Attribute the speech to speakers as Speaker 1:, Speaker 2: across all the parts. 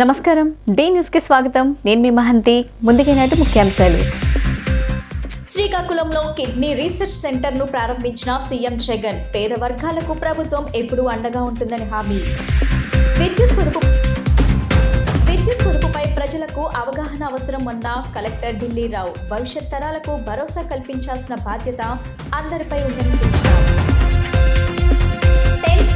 Speaker 1: నమస్కారం D news కి స్వాగతం. నేను మీ మహంతి. ముందుగా నాటి ముఖ్యాంశాలు. శ్రీకాకుళంలో కిడ్నీ రీసెర్చ్ సెంటర్ ను ప్రారంభించిన సీఎం జగన్. పేద వర్గాలకు ప్రభుత్వం ఎప్పుడూ అండగా ఉంటుందని హామీ. విద్యుత్ పొదుపుపై ప్రజలకు అవగాహన అవసరం అన్న కలెక్టర్ ఢిల్లీరావు. భవిష్యత్ తరాలకు భరోసా కల్పించాల్సిన బాధ్యత అందరిపై ఉందని సూచన.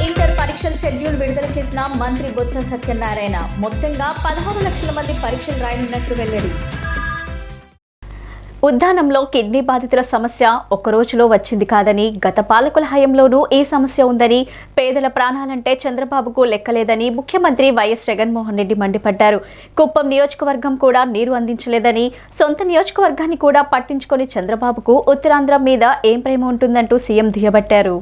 Speaker 1: ఇంటర్ పరీక్షల షెడ్యూల్ విడుదల చేసిన మంత్రి బొత్స సత్యనారాయణ. మొత్తంగా 16 లక్షల మంది పరీక్షలు రాయనున్నట్లు వెల్లడి. ఉద్దానంలో కిడ్నీ బాధితుల సమస్య ఒక్క రోజులో వచ్చింది కాదని, గత పాలకుల హయాంలోనూ ఈ సమస్య ఉందని, పేదల ప్రాణాలంటే చంద్రబాబుకు లెక్కలేదని ముఖ్యమంత్రి వైఎస్ జగన్మోహన్ రెడ్డి మండిపడ్డారు. కుప్పం నియోజకవర్గం కూడా నీరు అందించలేదని, సొంత నియోజకవర్గాన్ని కూడా పట్టించుకొని చంద్రబాబుకు ఉత్తరాంధ్ర మీద ఏం ప్రేమ ఉంటుందంటూ సీఎం దుయ్యబట్టారు.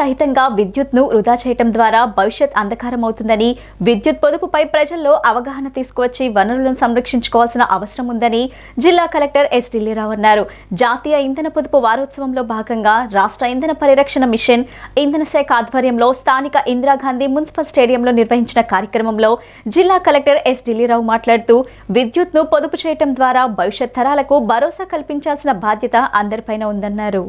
Speaker 1: రహితంగా విద్యుత్ను వృధా చేయడం ద్వారా భవిష్యత్ అంధకారం అవుతుందని, విద్యుత్ పొదుపుపై ప్రజల్లో అవగాహన తీసుకువచ్చి వనరులను సంరక్షించుకోవాల్సిన అవసరం ఉందని జిల్లా కలెక్టర్ ఎస్ ఢిల్లీరావు అన్నారు. జాతీయ ఇంధన పొదుపు వారోత్సవంలో భాగంగా రాష్ట్ర ఇంధన పరిరక్షణ మిషన్ ఇంధన శాఖ ఆధ్వర్యంలో స్థానిక ఇందిరాగాంధీ మున్సిపల్ స్టేడియంలో నిర్వహించిన కార్యక్రమంలో జిల్లా కలెక్టర్ ఎస్ ఢిల్లీరావు మాట్లాడుతూ, విద్యుత్ను పొదుపు చేయడం ద్వారా భవిష్యత్ తరాలకు భరోసా కల్పించాల్సిన బాధ్యత అందరిపైన ఉందన్నారు.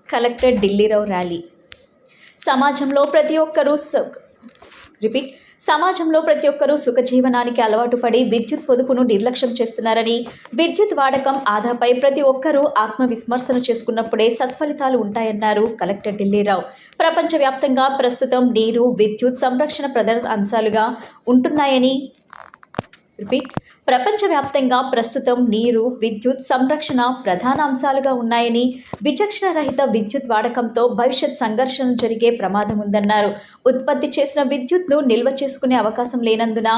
Speaker 1: Collector Dilli Rao rally. సమాజంలో ప్రతి ఒక్కరూ సుఖజీవనానికి అలవాటు పడి విద్యుత్ పొదుపును నిర్లక్ష్యం చేస్తున్నారని, విద్యుత్ వాడకం ఆదాపై ప్రతి ఒక్కరూ ఆత్మవిస్మరణ చేసుకున్నప్పుడే సత్ఫలితాలు ఉంటాయన్నారు కలెక్టర్ ఢిల్లీరావు. ప్రపంచవ్యాప్తంగా ప్రస్తుతం నీరు, విద్యుత్ సంరక్షణ ప్రధాన అంశాలుగా ఉంటున్నాయని ప్రపంచవ్యాప్తంగా ప్రస్తుతం నీరు, విద్యుత్ సంరక్షణ ప్రధాన అంశాలుగా ఉన్నాయని, విచక్షణ రహిత విద్యుత్ వాడకంతో భవిష్యత్ సంఘర్షణలు జరిగే ప్రమాదం ఉందన్నారు. ఉత్పత్తి చేసిన విద్యుత్ను నిల్వ చేసుకునే అవకాశం లేనందున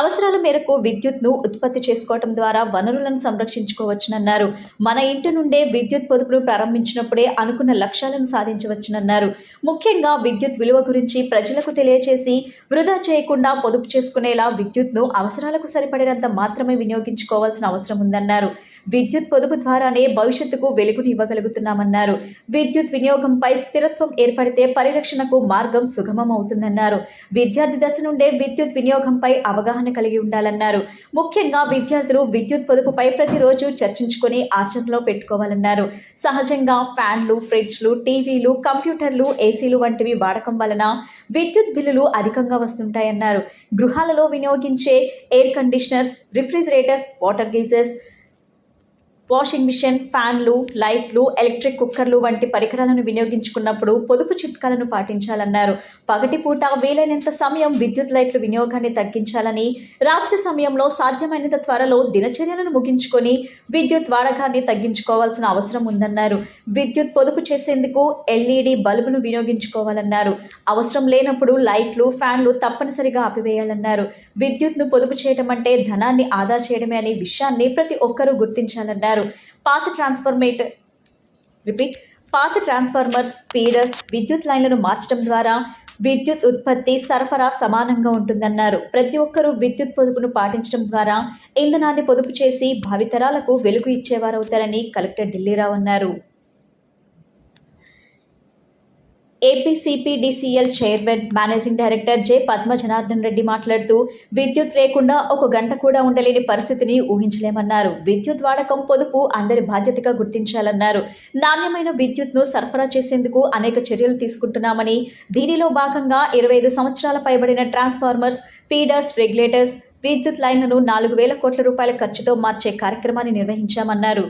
Speaker 1: అవసరాల మేరకు విద్యుత్ను ఉత్పత్తి చేసుకోవడం ద్వారా వనరులను సంరక్షించుకోవచ్చునన్నారు. మన ఇంటి నుండే విద్యుత్ పొదుపును ప్రారంభించినప్పుడే అనుకున్న లక్ష్యాలను సాధించవచ్చునన్నారు. ముఖ్యంగా విద్యుత్ విలువ గురించి ప్రజలకు తెలియచేసి వృధా చేయకుండా పొదుపు చేసుకునేలా విద్యుత్ను అవసరాలకు సరిపడినంత మాత్రమే వినియోగించుకోవాల్సిన అవసరం ఉందన్నారు. విద్యుత్ పొదుపు ద్వారానే భవిష్యత్తుకు వెలుగుని ఇవ్వగలుగుతున్నామన్నారు. విద్యుత్ వినియోగంపై స్థిరత్వం ఏర్పడితే పరిరక్షణకు మార్గం సుగమం అవుతుందన్నారు. విద్యార్థి దశ నుండే విద్యుత్ వినియోగంపై అవగాహన కలిగి ఉండాలన్నారు. ముఖ్యంగా విద్యార్థులు విద్యుత్ పొదుపుపై ప్రతిరోజు చర్చించుకొని ఆచరణలో పెట్టుకోవాలన్నారు. సహజంగా ఫ్యాన్లు, ఫ్రిడ్జ్లు, టీవీలు, కంప్యూటర్లు, ఏసీలు వంటివి వాడకం వలన విద్యుత్ బిల్లులు అధికంగా వస్తుంటాయన్నారు. గృహాలలో వినియోగించే air conditioners, refrigerators, water geysers, washing machine, ఫ్యాన్లు, లైట్లు, ఎలక్ట్రిక్ కుక్కర్లు వంటి పరికరాలను వినియోగించుకున్నప్పుడు పొదుపు చిట్కాలను పాటించాలన్నారు. పగటిపూట వీలైనంత సమయం విద్యుత్ లైట్ల వినియోగాన్ని తగ్గించాలని, రాత్రి సమయంలో సాధ్యమైనంత త్వరలో దినచర్యలను ముగించుకొని విద్యుత్ వాడకాన్ని తగ్గించుకోవాల్సిన అవసరం ఉందన్నారు. విద్యుత్ పొదుపు చేసేందుకు ఎల్ఈడి బల్బును వినియోగించుకోవాలన్నారు. అవసరం లేనప్పుడు లైట్లు, ఫ్యాన్లు తప్పనిసరిగా ఆపివేయాలన్నారు. విద్యుత్ను పొదుపు చేయడం అంటే ధనాన్ని ఆదా చేయడమే అనే విషయాన్ని ప్రతి ఒక్కరూ గుర్తించాలన్నారు. పాత ట్రాన్స్ఫార్మర్స్, ఫీడర్స్, విద్యుత్ లైన్లను మార్చడం ద్వారా విద్యుత్ ఉత్పత్తి, సరఫరా సమానంగా ఉంటుందన్నారు. ప్రతి ఒక్కరూ విద్యుత్ పొదుపును పాటించడం ద్వారా ఇంధనాన్ని పొదుపు చేసి భావితరాలకు వెలుగు ఇచ్చేవారవుతారని కలెక్టర్ ఢిల్లీరావు అన్నారు. APCPDCL chairman, managing director J. Padma Janardhan Reddy మాట్లాడుతూ విద్యుత్ లేకుండా ఒక గంట కూడా ఉండలేని పరిస్థితిని ఊహించలేమన్నారు. విద్యుత్ వాడకం, పొదుపు అందరి బాధ్యతగా గుర్తించాలన్నారు. నాణ్యమైన విద్యుత్ను సరఫరా చేసేందుకు అనేక చర్యలు తీసుకుంటున్నామని, దీనిలో భాగంగా 25 సంవత్సరాల పైబడిన ట్రాన్స్ఫార్మర్స్, ఫీడర్స్, రెగ్యులేటర్స్, విద్యుత్ లైన్లను 4,000 కోట్ల రూపాయల ఖర్చుతో మార్చే కార్యక్రమాన్ని నిర్వహించామన్నారు.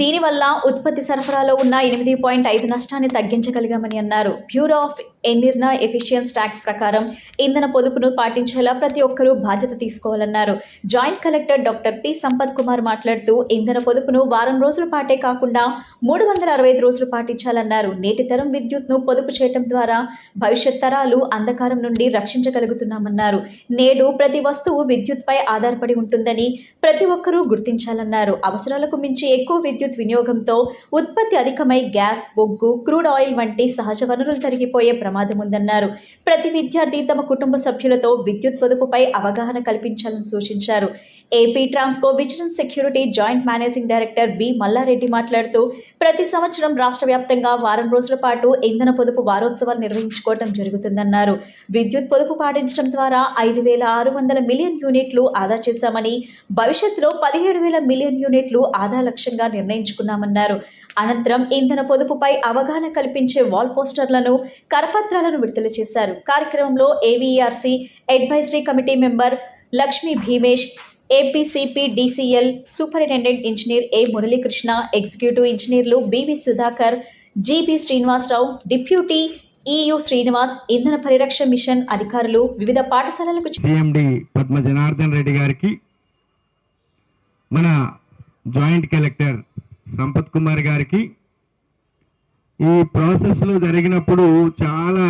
Speaker 1: దీనివల్ల ఉత్పత్తి సరఫరాలో ఉన్న 8.5 నష్టాన్ని తగ్గించగలిగామని అన్నారు. Bureau of energy efficiency act ప్రకారం ఇంధన పొదుపును పాటించేలా ప్రతి ఒక్కరూ బాధ్యత తీసుకోవాలన్నారు. Joint collector doctor P. Sampath Kumar మాట్లాడుతూ ఇంధన పొదుపును వారం రోజుల పాటే కాకుండా 365 రోజులు పాటించాలన్నారు. నేటి తరం విద్యుత్ను పొదుపు చేయడం ద్వారా భవిష్యత్ తరాలు అంధకారం నుండి రక్షించగలుగుతున్నామన్నారు. నేడు ప్రతి వస్తువు విద్యుత్పై ఆధారపడి ఉంటుందని ప్రతి ఒక్కరూ గుర్తించాలన్నారు. అవసరాలకు మించి ఎక్కువ విద్యుత్ వినియోగంతో ఉత్పత్తి అధికమై గ్యాస్, బొగ్గు, క్రూడ్ ఆయిల్ వంటి సహజ వనరులు తరిగిపోయే ప్రమాదం ఉందన్నారు. ప్రతి విద్యార్థి తమ కుటుంబ సభ్యులతో విద్యుత్ పొదుపుపై అవగాహన కల్పించాలని సూచించారు. AP Transco vigilance security joint managing director B. Mallareddy మాట్లాడుతూ ప్రతి సంవత్సరం రాష్ట్ర వ్యాప్తంగా వారం రోజుల పాటు ఇంధన పొదుపు వారోత్సవాలు నిర్వహించుకోవడం జరుగుతుందన్నారు. విద్యుత్ పొదుపు పాటించడం ద్వారా 5,600 మిలియన్ యూనిట్లు ఆదా చేశామని, భవిష్యత్తులో 17,000 మిలియన్ యూనిట్లు ఆదా లక్ష్యంగా నిర్ణయించుకున్నామన్నారు. అనంతరం ఇంధన పొదుపుపై అవగాహన కల్పించే వాల్ పోస్టర్లను, కరపత్రాలను విడుదల చేశారు. కార్యక్రమంలో AVRC advisory committee member Lakshmi Bheemesh, APCPDCL superintendent engineer A. Muralikrishna, executive ఇంజనీర్లు BV Sudhakar, GB Srinivasarao, deputy EU Srinivas, ఇంధన పరిరక్షణ మిషన్ అధికారులు, వివిధ పాఠశాలలకు
Speaker 2: సిఎండి పద్మ జనార్దన్ రెడ్డి గారికి, మన జాయింట్ కలెక్టర్ సంపత్ కుమార్ గారికి, ఈ ప్రాసెస్లో జరిగినప్పుడు చాలా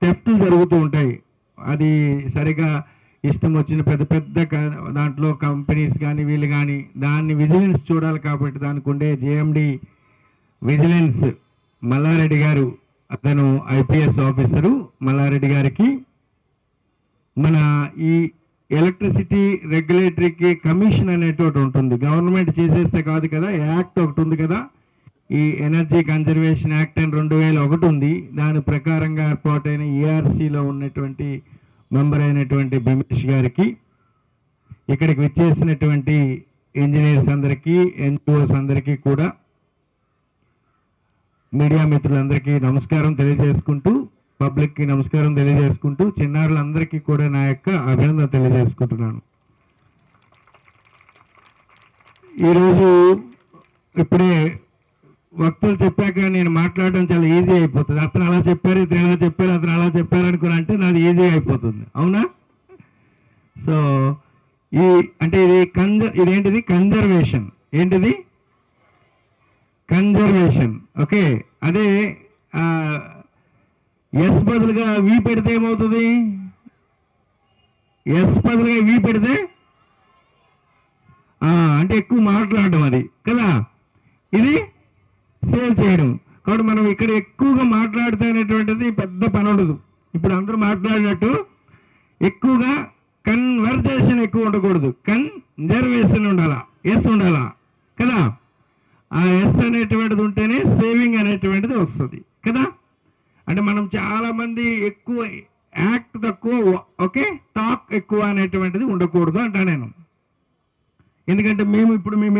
Speaker 2: థెఫ్ట్లు జరుగుతూ ఉంటాయి. అది సరిగా ఇష్టం వచ్చిన పెద్ద పెద్ద దాంట్లో కంపెనీస్ కానీ వీళ్ళు కానీ దాన్ని విజిలెన్స్ చూడాలి. కాబట్టి దానికి ఉండే జేఎండి విజిలెన్స్ మల్లారెడ్డి గారు, అతను ఐపీఎస్ ఆఫీసరు మల్లారెడ్డి గారికి, మన ఈ ఎలక్ట్రిసిటీ రెగ్యులేటరీకి కమిషన్ అనేటువంటి ఉంటుంది. గవర్నమెంట్ చేసేస్తే కాదు కదా, యాక్ట్ ఒకటి ఉంది కదా, ఈ ఎనర్జీ కన్జర్వేషన్ యాక్ట్ అని 2001 ఉంది. దాని ప్రకారంగా ఏర్పాటైన ఈఆర్సీలో ఉన్నటువంటి మెంబర్ అయినటువంటి భీమేష్ గారికి, ఇక్కడికి విచ్చేసినటువంటి ఇంజనీర్స్ అందరికీ, ఎన్జిఓస్ అందరికీ కూడా, మీడియా మిత్రులందరికీ నమస్కారం తెలియజేసుకుంటూ, పబ్లిక్కి నమస్కారం తెలియజేసుకుంటూ, చిన్నారులందరికీ కూడా నా యొక్క అభినందన తెలియజేసుకుంటున్నాను. ఈరోజు ఇప్పుడే వక్తలు చెప్పాక నేను మాట్లాడడం చాలా ఈజీ అయిపోతుంది. అతను అలా చెప్పారు, ఇతను ఎలా చెప్పారు, అతను అలా చెప్పారు అనుకుని అంటే నాది ఈజీ అయిపోతుంది. అవునా? సో ఈ అంటే ఇదేంటిది కన్జర్వేషన్. ఏంటిది? కన్జర్వేషన్. ఓకే. అదే ఎస్ బదులుగా వి పెడితే ఏమవుతుంది? ఎస్ బదులుగా వి పెడితే అంటే ఎక్కువ మాట్లాడడం అది కదా. ఇది సేవ్ చేయడం. కాబట్టి మనం ఇక్కడ ఎక్కువగా మాట్లాడితే అనేటువంటిది పెద్ద పని ఉండదు. ఇప్పుడు అందరూ మాట్లాడినట్టు ఎక్కువగా కన్వర్జేషన్ ఎక్కువ ఉండకూడదు, కన్జర్వేషన్ ఉండాలా, ఎస్ ఉండాలా కదా. ఆ ఎస్ అనేటువంటిది ఉంటేనే సేవింగ్ అనేటువంటిది వస్తుంది కదా. అంటే మనం చాలామంది ఎక్కువ యాక్ట్ తక్కువ, ఓకే, టాక్ ఎక్కువ అనేటువంటిది ఉండకూడదు అంటా నేను. ఎందుకంటే మేము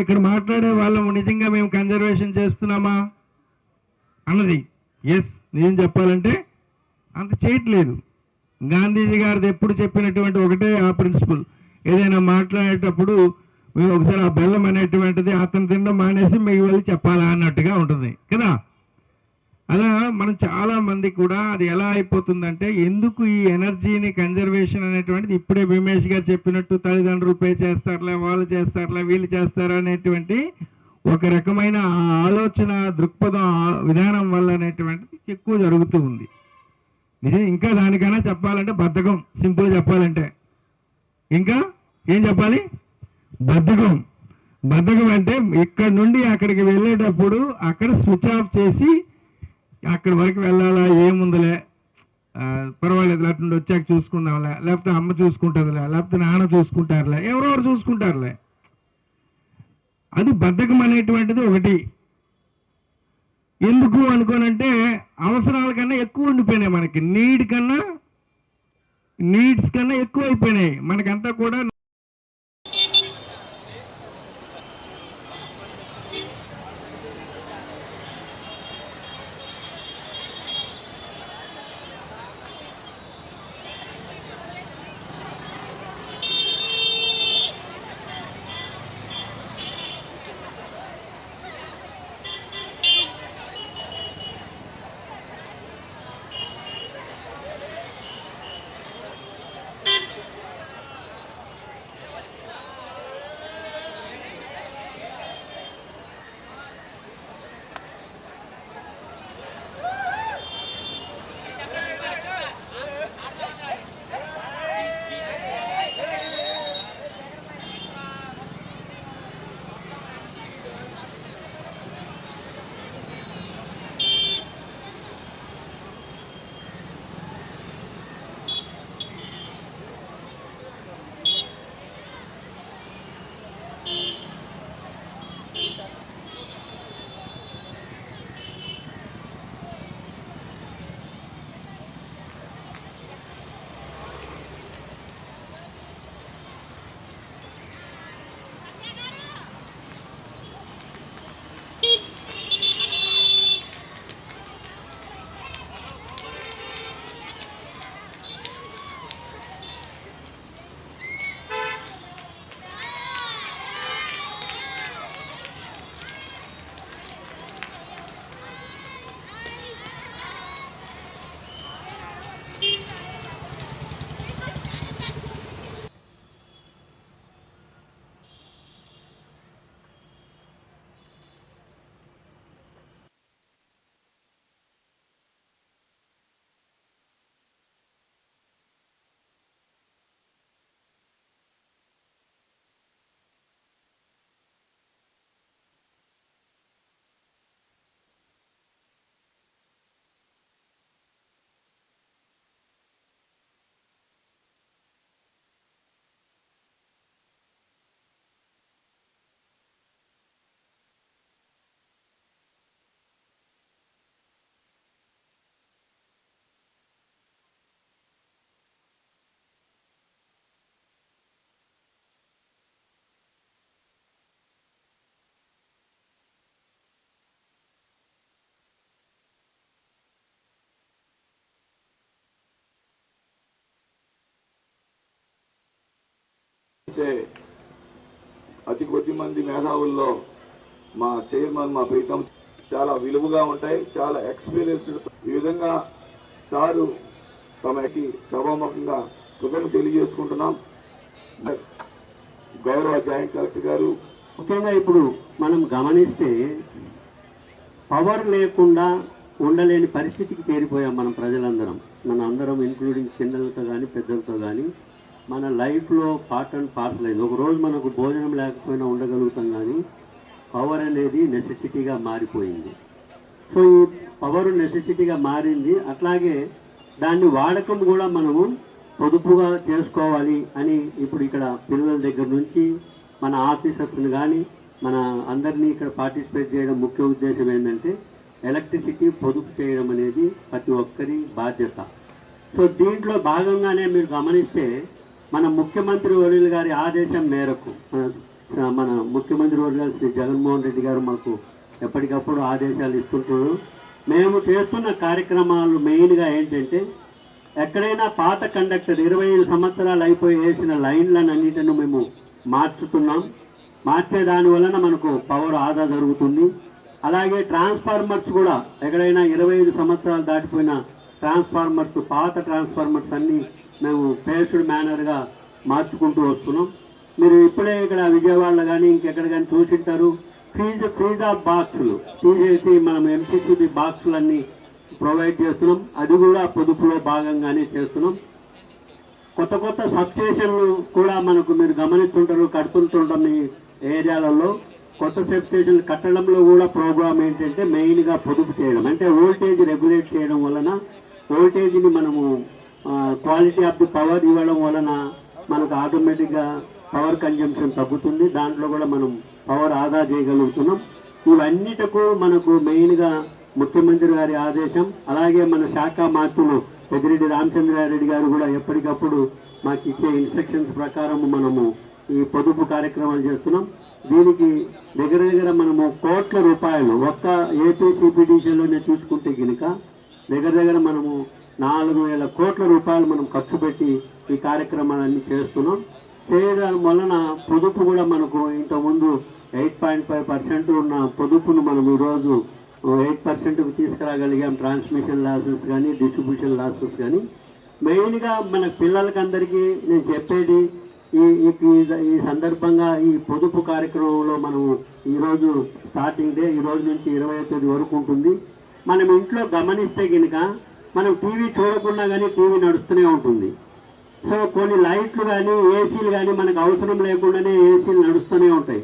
Speaker 2: ఇక్కడ మాట్లాడే వాళ్ళము నిజంగా మేము కన్జర్వేషన్ చేస్తున్నామా అన్నది ఎస్ నిజం చెప్పాలంటే అంత చేయట్లేదు. గాంధీజీ గారిది ఎప్పుడు చెప్పినటువంటి ఒకటే ఆ ప్రిన్సిపల్, ఏదైనా మాట్లాడేటప్పుడు మేము ఒకసారి ఆ బెల్లం అనేటువంటిది అతను తినడం మానేసి మీకు వెళ్ళి చెప్పాలా అన్నట్టుగా ఉంటుంది కదా. అలా మనం చాలా మంది కూడా అది ఎలా అయిపోతుందంటే, ఎందుకు ఈ ఎనర్జీని కన్జర్వేషన్ అనేటువంటిది ఇప్పుడే భీమేష్ గారు చెప్పినట్టు తల్లిదండ్రులు పే చేస్తారులే, వాళ్ళు చేస్తారులే, వీళ్ళు చేస్తారు అనేటువంటి ఒక రకమైన ఆలోచన దృక్పథం విధానం వల్ల అనేటువంటిది ఎక్కువ జరుగుతూ ఉంది. నిజం. ఇంకా దానికైనా చెప్పాలంటే బద్ధకం. సింపుల్ చెప్పాలంటే ఇంకా ఏం చెప్పాలి? బద్ధకం. బద్ధకం అంటే ఇక్కడ నుండి అక్కడికి వెళ్ళేటప్పుడు అక్కడ స్విచ్ ఆఫ్ చేసి అక్కడి వరకు వెళ్ళాలా, ఏముందిలే పర్వాలేదు, అటు వచ్చాక చూసుకుందాంలే, లేకపోతే అమ్మ చూసుకుంటుందిలే, లేకపోతే నాన్న చూసుకుంటారులే, ఎవరెవరు చూసుకుంటారులే. అది బద్ధకం అనేటువంటిది ఒకటి. ఎందుకు అనుకోనంటే అవసరాల కన్నా ఎక్కువ ఉండిపోయినాయి మనకి, నీడ్స్ కన్నా ఎక్కువ అయిపోయినాయి మనకంతా కూడా.
Speaker 3: అతి కొద్ది మంది మేధావుల్లో మా చైర్మన్, మా ప్రీతం చాలా విలువగా ఉంటాయి, చాలా ఎక్స్పీరియన్స్డ్. ఈ విధంగా సారు తమకి సభాముఖంగా కృతజ్ఞతలు తెలియజేసుకుంటున్నాం. గౌరవ జాయింట్ కలెక్టర్ గారు,
Speaker 4: ముఖ్యంగా ఇప్పుడు మనం గమనిస్తే పవర్ లేకుండా ఉండలేని పరిస్థితికి చేరిపోయాం మనం ప్రజలందరం. మన అందరం ఇంక్లూడింగ్ చిన్నలతో కానీ పెద్దలతో కానీ మన లైఫ్లో పార్ట్ అండ్ పార్సల్ అయింది. ఒకరోజు మనకు భోజనం లేకపోయినా ఉండగలుగుతాం, కానీ పవర్ అనేది నెసెసిటీగా మారిపోయింది. సో ఈ పవర్ నెసెసిటీగా మారింది. అట్లాగే దాన్ని వాడకం కూడా మనము పొదుపుగా చేసుకోవాలి అని ఇప్పుడు ఇక్కడ పిల్లల దగ్గర నుంచి మన ఆఫీసర్స్ని కానీ మన అందరినీ ఇక్కడ పార్టిసిపేట్ చేయడం ముఖ్య ఉద్దేశం ఏంటంటే ఎలక్ట్రిసిటీ పొదుపు చేయడం అనేది ప్రతి ఒక్కరి బాధ్యత. సో దీంట్లో భాగంగానే మీరు గమనిస్తే మన ముఖ్యమంత్రి వర్యులు గారి ఆదేశం మేరకు మన ముఖ్యమంత్రి వర్యులు గారు శ్రీ జగన్మోహన్ రెడ్డి గారు మాకు ఎప్పటికప్పుడు ఆదేశాలు ఇస్తుంటారు. మేము చేస్తున్న కార్యక్రమాలు మెయిన్గా ఏంటంటే ఎక్కడైనా పాత కండక్టర్ 25 సంవత్సరాలు అయిపోయి వేసిన లైన్లను అన్నిటిని మేము మార్చుతున్నాం. మార్చే దాని వలన మనకు పవర్ ఆదా జరుగుతుంది. అలాగే ట్రాన్స్ఫార్మర్స్ కూడా ఎక్కడైనా 25 సంవత్సరాలు దాటిపోయిన ట్రాన్స్ఫార్మర్స్, పాత ట్రాన్స్ఫార్మర్స్ అన్నీ మేము పేస్డ్ మేనర్గా మార్చుకుంటూ వస్తున్నాం. మీరు ఇప్పుడే ఇక్కడ విజయవాడలో కానీ ఇంకెక్కడ కానీ చూసింటారు, ఫ్రీజ్ ఆఫ్ బాక్సులు తీసేసి మనం ఎంసీసీబీ బాక్సులన్నీ ప్రొవైడ్ చేస్తున్నాం. అది కూడా పొదుపులో భాగంగానే చేస్తున్నాం. కొత్త కొత్త సబ్స్టేషన్లు కూడా మనకు మీరు గమనిస్తుంటారు, కడుతుంటుంటాం. ఈ ఏరియాలలో కొత్త సబ్స్టేషన్లు కట్టడంలో కూడా ప్రోగ్రామ్ ఏంటంటే మెయిన్గా పొదుపు చేయడం, అంటే వోల్టేజ్ రెగ్యులేట్ చేయడం వలన వోల్టేజ్ని మనము క్వాలిటీ ఆఫ్ ది పవర్ ఇవ్వడం వలన మనకు ఆటోమేటిక్గా పవర్ కన్జంప్షన్ తగ్గుతుంది. దాంట్లో కూడా మనం పవర్ ఆదా చేయగలుగుతున్నాం. ఇవన్నిటకు మనకు మెయిన్గా ముఖ్యమంత్రి గారి ఆదేశం. అలాగే మన శాఖ మంత్రులు పెద్దిరెడ్డి రామచంద్రారెడ్డి గారు కూడా ఎప్పటికప్పుడు మాకు ఇచ్చే ఇన్స్ట్రక్షన్స్ ప్రకారం మనము ఈ పొదుపు కార్యక్రమాలు చేస్తున్నాం. దీనికి దగ్గర దగ్గర మనము కోట్ల రూపాయలు ఒక్క ఏపీ సిపిడిసిలోనే చూసుకుంటే గినుక దగ్గర దగ్గర మనము 4,000 కోట్ల రూపాయలు మనం ఖర్చు పెట్టి ఈ కార్యక్రమాలన్నీ చేస్తున్నాం. చేయడం వలన పొదుపు కూడా మనకు ఇంతకుముందు 8.5% ఉన్న పొదుపును మనం ఈరోజు 8%కు తీసుకురాగలిగాం. ట్రాన్స్మిషన్ లాసెస్ కానీ డిస్ట్రిబ్యూషన్ లాసెస్ కానీ. మెయిన్గా మన పిల్లలకందరికీ నేను చెప్పేది ఈ సందర్భంగా ఈ పొదుపు కార్యక్రమంలో మనం ఈరోజు స్టార్టింగ్ డే, ఈ రోజు నుంచి 20వ తేదీ వరకు ఉంటుంది. మనం ఇంట్లో గమనిస్తే కనుక మనం టీవీ చూడకుండా కానీ టీవీ నడుస్తూనే ఉంటుంది. సో కొన్ని లైట్లు కానీ ఏసీలు కానీ మనకు అవసరం లేకుండానే ఏసీలు నడుస్తూనే ఉంటాయి.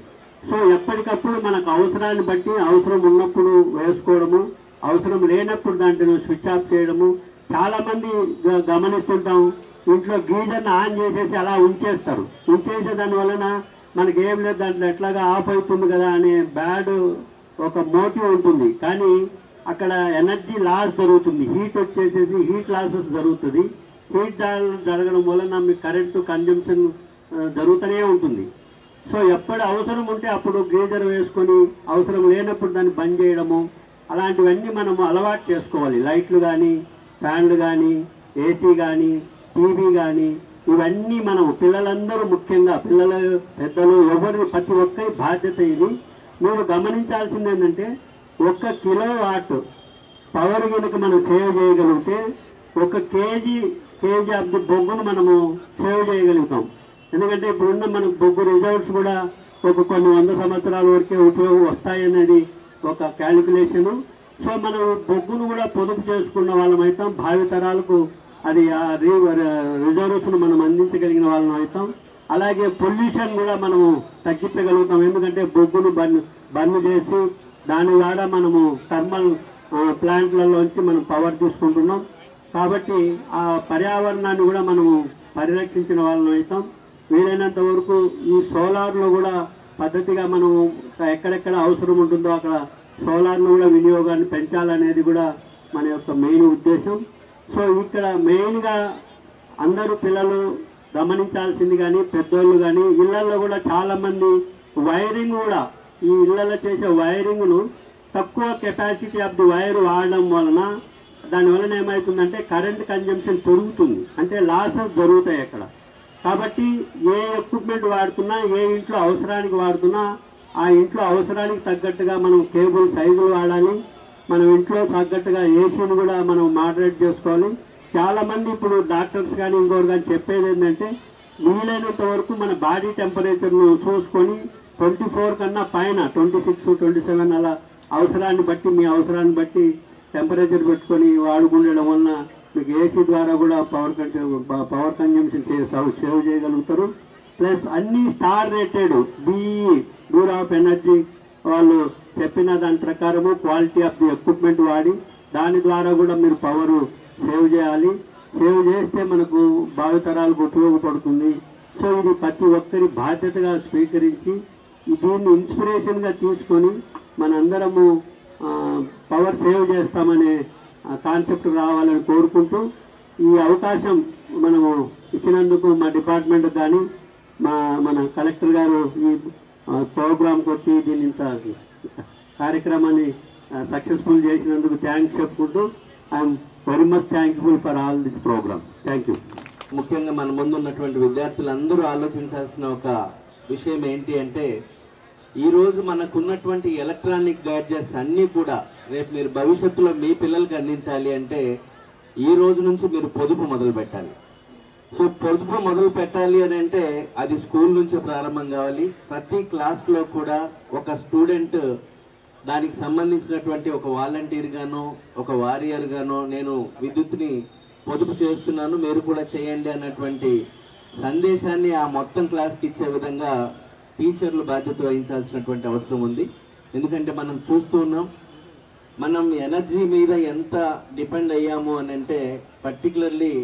Speaker 4: సో ఎప్పటికప్పుడు మనకు అవసరాన్ని బట్టి అవసరం ఉన్నప్పుడు వేసుకోవడము, అవసరం లేనప్పుడు దాంట్లో స్విచ్ ఆఫ్ చేయడము. చాలామంది గమనిస్తుంటాం, ఇంట్లో గీజర్ని ఆన్ చేసేసి అలా ఉంచేస్తారు. ఉంచేసే దాని వలన మనకి ఏం లేదు, దాంట్లో ఎట్లాగా ఆఫ్ అవుతుంది కదా అనే బ్యాడ్ ఒక మోటివ్ ఉంటుంది. కానీ అక్కడ ఎనర్జీ లాస్ జరుగుతుంది, హీట్ వచ్చేసేసి హీట్ లాసెస్ జరుగుతుంది. హీట్ జరగడం వలన మీకు కరెంటు కన్జంప్షన్ జరుగుతూనే ఉంటుంది. సో ఎప్పుడు అవసరం ఉంటే అప్పుడు గీజర్ వేసుకొని అవసరం లేనప్పుడు దాన్ని బంద్ చేయడము, అలాంటివన్నీ మనము అలవాటు చేసుకోవాలి. లైట్లు కానీ, ఫ్యాన్లు కానీ, ఏసీ కానీ, టీవీ కానీ, ఇవన్నీ మనం పిల్లలందరూ, ముఖ్యంగా పిల్లలు పెద్దలు ఎవరు, ప్రతి ఒక్కరి బాధ్యత ఇది. మీరు గమనించాల్సింది ఏంటంటే 1 కిలోవాట్ పవర్ కనుక మనం సేవ్ చేయగలిగితే 1 కేజీ ఆఫ్ ది బొగ్గును మనము సేవ్ చేయగలుగుతాం. ఎందుకంటే ఇప్పుడున్న మనకు బొగ్గు రిజర్వ్స్ కూడా కొన్ని 100 సంవత్సరాల వరకే ఉపయోగం వస్తాయనేది ఒక క్యాలిక్యులేషను. సో మనం బొగ్గును కూడా పొదుపు చేసుకున్న వాళ్ళం అవుతాం. భావితరాలకు అది రిజర్వ్స్ను మనం అందించగలిగిన వాళ్ళం అవుతాం. అలాగే పొల్యూషన్ కూడా మనము తగ్గించగలుగుతాం. ఎందుకంటే బొగ్గును బర్న్ చేసి దాని ద్వారా మనము థర్మల్ ప్లాంట్లలోంచి మనం పవర్ తీసుకుంటున్నాం. కాబట్టి ఆ పర్యావరణాన్ని కూడా మనము పరిరక్షించిన వాళ్ళం అవుతాం. వీలైనంత వరకు ఈ సోలార్లో కూడా పద్ధతిగా మనము ఎక్కడెక్కడ అవసరం ఉంటుందో అక్కడ సోలార్ను కూడా వినియోగాన్ని పెంచాలనేది కూడా మన యొక్క మెయిన్ ఉద్దేశం. సో ఇక్కడ మెయిన్గా అందరూ పిల్లలు గమనించాల్సింది కానీ పెద్దోళ్ళు కానీ ఇళ్లలో కూడా చాలామంది వైరింగ్ కూడా ఈ ఇళ్లలో చేసే వైరింగ్ను తక్కువ కెపాసిటీ ఆఫ్ ది వైర్ వాడడం వలన దానివలన ఏమవుతుందంటే కరెంట్ కన్జంప్షన్ పెరుగుతుంది, అంటే లాసెస్ జరుగుతాయి అక్కడ. కాబట్టి ఏ ఎక్విప్మెంట్ వాడుతున్నా, ఏ ఇంట్లో అవసరానికి వాడుతున్నా ఆ ఇంట్లో అవసరానికి తగ్గట్టుగా మనం కేబుల్ సైజులు వాడాలి. మనం ఇంట్లో తగ్గట్టుగా ఏసీని కూడా మనం మోడరేట్ చేసుకోవాలి. చాలామంది ఇప్పుడు డాక్టర్స్ కానీ ఇంకోరు కానీ చెప్పేది ఏంటంటే వీలైనంత వరకు మన బాడీ టెంపరేచర్ను చూసుకొని 24 కన్నా పైన 26, 27 అలా అవసరాన్ని బట్టి మీ అవసరాన్ని బట్టి టెంపరేచర్ పెట్టుకొని వాడుకుండడం వలన మీకు ఏసీ ద్వారా కూడా పవర్ కన్జంప్షన్ సేవ్ చేయగలుగుతారు. ప్లస్ అన్ని star rated BEE bureau of energy వాళ్ళు చెప్పిన దాని ప్రకారము క్వాలిటీ ఆఫ్ ది ఎక్విప్మెంట్ వాడి దాని ద్వారా కూడా మీరు పవర్ సేవ్ చేయాలి. సేవ్ చేస్తే మనకు భావితరాలకు ఉపయోగపడుతుంది. సో ఇది ప్రతి ఒక్కరి బాధ్యతగా స్వీకరించి దీన్ని ఇన్స్పిరేషన్గా తీసుకొని మనందరము పవర్ సేవ్ చేస్తామనే కాన్సెప్ట్ రావాలని కోరుకుంటూ ఈ అవకాశం మనము ఇచ్చినందుకు మా డిపార్ట్మెంట్ కానీ మన కలెక్టర్ గారు ఈ ప్రోగ్రాంకి వచ్చి దీని ఇంత కార్యక్రమాన్ని సక్సెస్ఫుల్ చేసినందుకు థ్యాంక్స్ చెప్పుకుంటూ I'm very much thankful for all this program. Thank you.
Speaker 5: ముఖ్యంగా మన ముందు ఉన్నటువంటి విద్యార్థులందరూ ఆలోచించాల్సిన ఒక విషయం ఏంటి అంటే ఈరోజు మనకున్నటువంటి ఎలక్ట్రానిక్ గ్యాడ్జెట్స్ అన్నీ కూడా రేపు మీరు భవిష్యత్తులో మీ పిల్లలకి అందించాలి అంటే ఈ రోజు నుంచి మీరు పొదుపు మొదలు పెట్టాలి. సో పొదుపు మొదలు పెట్టాలి అని అంటే అది స్కూల్ నుంచి ప్రారంభం కావాలి. ప్రతి క్లాస్లో కూడా ఒక స్టూడెంట్ దానికి సంబంధించినటువంటి ఒక వాలంటీర్ గానో ఒక వారియర్ గానో నేను విద్యుత్ని పొదుపు చేస్తున్నాను మీరు కూడా చేయండి అన్నటువంటి సందేశాన్ని ఆ మొత్తం క్లాస్కి ఇచ్చే విధంగా టీచర్లు బాధ్యత వహించాల్సినటువంటి అవసరం ఉంది. ఎందుకంటే మనం చూస్తూ ఉన్నాం మనం ఎనర్జీ మీద ఎంత డిపెండ్ అయ్యాము అని అంటే పర్టికులర్లీ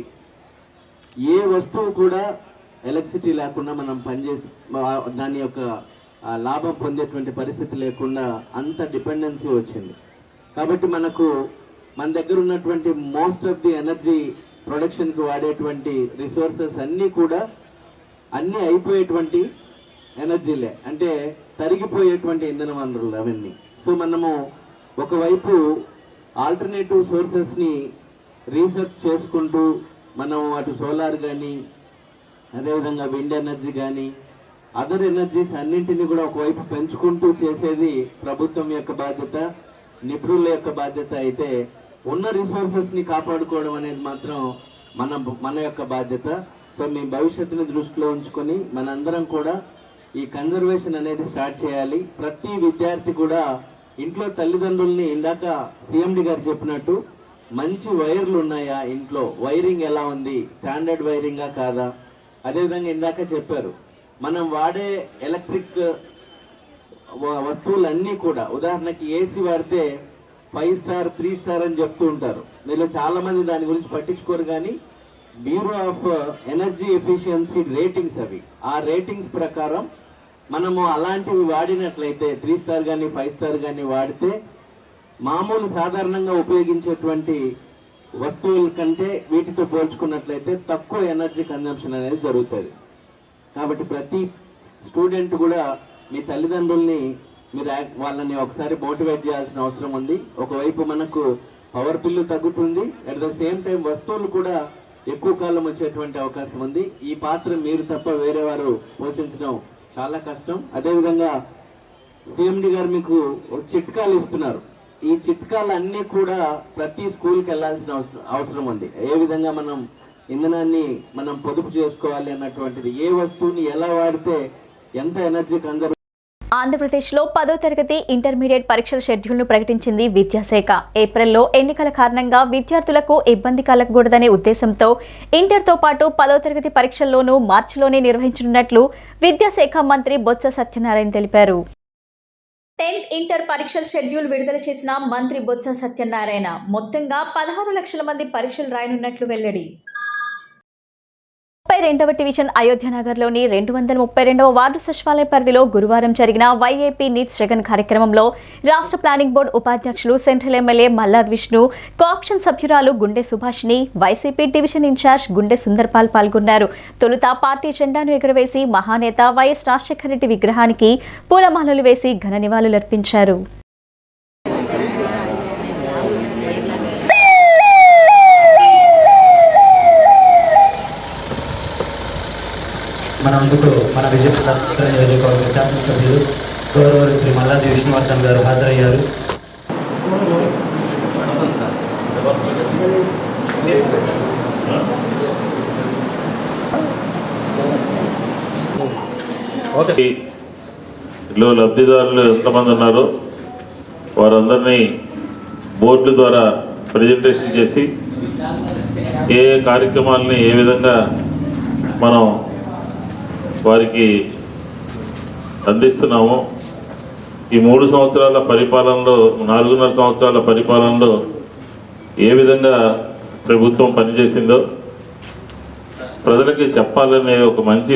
Speaker 5: ఏ వస్తువు కూడా ఎలక్ట్రిసిటీ లేకుండా మనం పనిచేసి దాని యొక్క లాభం పొందేటువంటి పరిస్థితి లేకుండా అంత డిపెండెన్సీ వచ్చింది. కాబట్టి మన దగ్గర ఉన్నటువంటి మోస్ట్ ఆఫ్ ది ఎనర్జీ ప్రొడక్షన్కి వాడేటువంటి రిసోర్సెస్ అన్నీ కూడా అన్నీ అయిపోయేటువంటి ఎనర్జీలే, అంటే తరిగిపోయేటువంటి ఇంధన వనరులు అవన్నీ. సో మనము ఒకవైపు ఆల్టర్నేటివ్ సోర్సెస్ని రీసెర్చ్ చేసుకుంటూ మనం అటు సోలార్ కానీ అదేవిధంగా విండ్ ఎనర్జీ కానీ అదర్ ఎనర్జీస్ అన్నింటినీ కూడా ఒకవైపు పెంచుకుంటూ చేసేది ప్రభుత్వం యొక్క బాధ్యత, నిపుణుల యొక్క బాధ్యత అయితే ఉన్న రిసోర్సెస్ని కాపాడుకోవడం అనేది మాత్రం మన యొక్క బాధ్యత. సో మీ భవిష్యత్తుని దృష్టిలో ఉంచుకొని మనందరం కూడా ఈ కన్జర్వేషన్ అనేది స్టార్ట్ చేయాలి. ప్రతి విద్యార్థి కూడా ఇంట్లో తల్లిదండ్రుల్ని ఇందాక సిఎండి గారు చెప్పినట్టు మంచి వైర్లు ఉన్నాయా, ఇంట్లో వైరింగ్ ఎలా ఉంది, స్టాండర్డ్ వైరింగా కాదా, అదేవిధంగా ఇందాక చెప్పారు మనం వాడే ఎలక్ట్రిక్ వస్తువులన్నీ కూడా ఉదాహరణకి ఏసీ వాడితే 5 స్టార్ 3 స్టార్ అని చెప్తూ ఉంటారు. మీరు చాలా మంది దాని గురించి పట్టించుకోరు. కానీ bureau of energy efficiency ratings అవి ఆ రేటింగ్స్ ప్రకారం మనము అలాంటివి వాడినట్లయితే 3 స్టార్ కానీ 5 స్టార్ కానీ వాడితే మామూలు సాధారణంగా ఉపయోగించేటువంటి వస్తువుల కంటే వీటితో పోల్చుకున్నట్లయితే తక్కువ ఎనర్జీ కన్జంప్షన్ అనేది జరుగుతుంది. కాబట్టి ప్రతి స్టూడెంట్ కూడా మీ తల్లిదండ్రుల్ని మీరు వాళ్ళని ఒకసారి మోటివేట్ చేయాల్సిన అవసరం ఉంది. ఒకవైపు మనకు పవర్ బిల్లు తగ్గుతుంది, అట్ ద సేమ్ టైం వస్తువులు కూడా ఎక్కువ కాలం వచ్చేటువంటి అవకాశం ఉంది. ఈ పాత్ర మీరు తప్ప వేరే వారు పోషించడం చాలా కష్టం. అదేవిధంగా సిఎండి గారు మీకు చిట్కాలు ఇస్తున్నారు. ఈ చిట్కాలన్నీ కూడా ప్రతి స్కూల్కి వెళ్లాల్సిన అవసరం ఉంది. ఏ విధంగా మనం ఇంధనాన్ని మనం పొదుపు చేసుకోవాలి అన్నటువంటిది, ఏ వస్తువుని ఎలా వాడితే ఎంత ఎనర్జీ కన్జర్వ్.
Speaker 1: ఆంధ్రప్రదేశ్లో 10వ తరగతి ఇంటర్మీడియట్ పరీక్షల షెడ్యూల్ను ప్రకటించింది విద్యాశాఖ. ఏప్రిల్లో ఎన్నికల కారణంగా విద్యార్థులకు ఇబ్బంది కలగకూడదనే ఉద్దేశంతో ఇంటర్తో పాటు 10వ తరగతి పరీక్షల్లోనూ మార్చిలోనే నిర్వహించనున్నట్లు విద్యాశాఖ మంత్రి బొత్స సత్యనారాయణ తెలిపారు. 10th ఇంటర్ పరీక్షల షెడ్యూల్ విడుదల చేసిన మంత్రి బొత్స సత్యనారాయణ మొత్తంగా 16 లక్షల మంది పరీక్షలు రాయనున్నట్లు వెల్లడి. 32వ డివిజన్ అయోధ్యనగర్లోని 232వ వార్డు సచివాలయ పరిధిలో గురువారం జరిగిన వైఏపీ నీట్స్ జగన్ కార్యక్రమంలో రాష్ట్ర ప్లానింగ్ బోర్డు ఉపాధ్యక్షులు central MLA Malladi Vishnu, cooption సభ్యురాలు గుండె సుభాషిణి, వైసీపీ డివిజన్ ఇన్ఛార్జ్ గుండె సుందర్పాల్ పాల్గొన్నారు. తొలుత పార్టీ జెండాను ఎగురవేసి మహానేత వైఎస్ రాజశేఖర రెడ్డి విగ్రహానికి పూలమాలలు వేసి ఘన నివాళులర్పించారు.
Speaker 6: మన ముందుకు మన విజయనగరం నియోజకవర్గ శాసనసభ్యులు గౌరవ శ్రీ మల్లాది విష్ణువర్ధన్ గారు హాజరయ్యారు.
Speaker 7: లో లబ్ధిదారులు ఎంతమంది ఉన్నారో వారందరినీ బోర్డుల ద్వారా ప్రజెంటేషన్ చేసి ఏ కార్యక్రమాలని ఏ విధంగా మనం వారికి అందిస్తున్నామో, ఈ 3 సంవత్సరాల పరిపాలనలో 4.5 సంవత్సరాల పరిపాలనలో ఏ విధంగా ప్రభుత్వం పనిచేసిందో ప్రజలకి చెప్పాలనే ఒక మంచి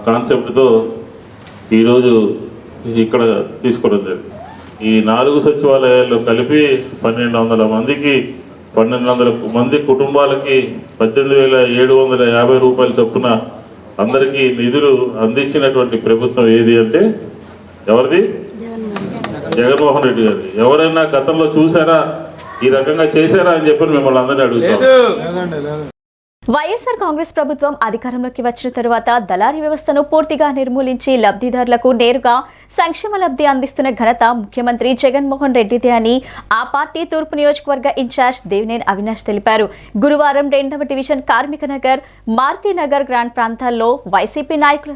Speaker 7: కాన్సెప్ట్తో ఈరోజు ఇక్కడ తీసుకోవడం జరిగింది. ఈ 4 సచివాలయాల్లో కలిపి 1200 మంది కుటుంబాలకి 18,750 రూపాయలు చొప్పున అందరికీ నిధులు అందించినటువంటి ప్రభుత్వం ఏది అంటే ఎవరిది? జగన్మోహన్ రెడ్డి గారిది. ఎవరైనా గతంలో చూసారా, ఈ రకంగా చేశారా అని చెప్పి మిమ్మల్ని అందరినీ అడుగుతాం.
Speaker 1: వైఎస్ఆర్ కాంగ్రెస్ ప్రభుత్వం అధికారంలోకి వచ్చిన తరువాత దళారీ వ్యవస్థను పూర్తిగా నిర్మూలించి లబ్ధిదారులకు నేరుగా సంక్షేమ లబ్ధి అందిస్తున్న ఘనత ముఖ్యమంత్రి జగన్మోహన్ రెడ్డిదే అని ఆ పార్టీ తూర్పు నియోజకవర్గ ఇన్ఛార్జ్ దేవినేని అవినాష్ తెలిపారు. గురువారం 2వ డివిజన్ కార్మిక నగర్, మారుతినగర్ గ్రాండ్ ప్రాంతాల్లో వైసీపీ నాయకులు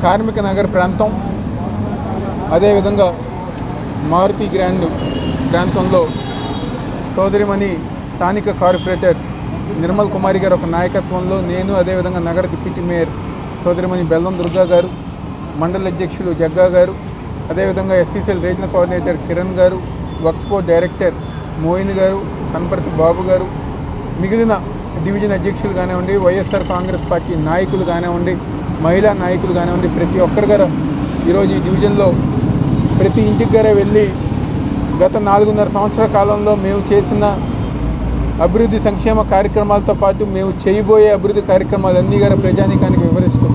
Speaker 8: కార్మిక నగర్ ప్రాంతం, అదేవిధంగా మారుతి గ్రాండ్ ప్రాంతంలో సోదరిమణి స్థానిక కార్పొరేటర్ నిర్మల్ కుమారి గారు ఒక నాయకత్వంలో నేను, అదేవిధంగా నగర డిప్యూటీ మేయర్ సోదరిమణి బెల్లం దుర్గా గారు, మండల అధ్యక్షులు జగ్గా గారు, అదేవిధంగా ఎస్సీసీఎల్ రీజనల్ కోఆర్డినేటర్ కిరణ్ గారు, వర్క్స్పో డైరెక్టర్ మోయిన్ గారు, కనపర్తి బాబు గారు, మిగిలిన డివిజన్ అధ్యక్షులు కానివ్వండి, వైఎస్ఆర్ కాంగ్రెస్ పార్టీ నాయకులు కానివ్వండి, మహిళా నాయకులు కానివ్వండి, ప్రతి ఒక్కరి గారు ఈరోజు ఈ డివిజన్లో ప్రతి ఇంటికి గారే వెళ్ళి గత 4.5 సంవత్సరాల కాలంలో మేము చేసిన అభివృద్ధి సంక్షేమ కార్యక్రమాలతో పాటు మేము చేయబోయే అభివృద్ధి కార్యక్రమాలన్నీ గారు ప్రజానీకానికి వివరిస్తూ,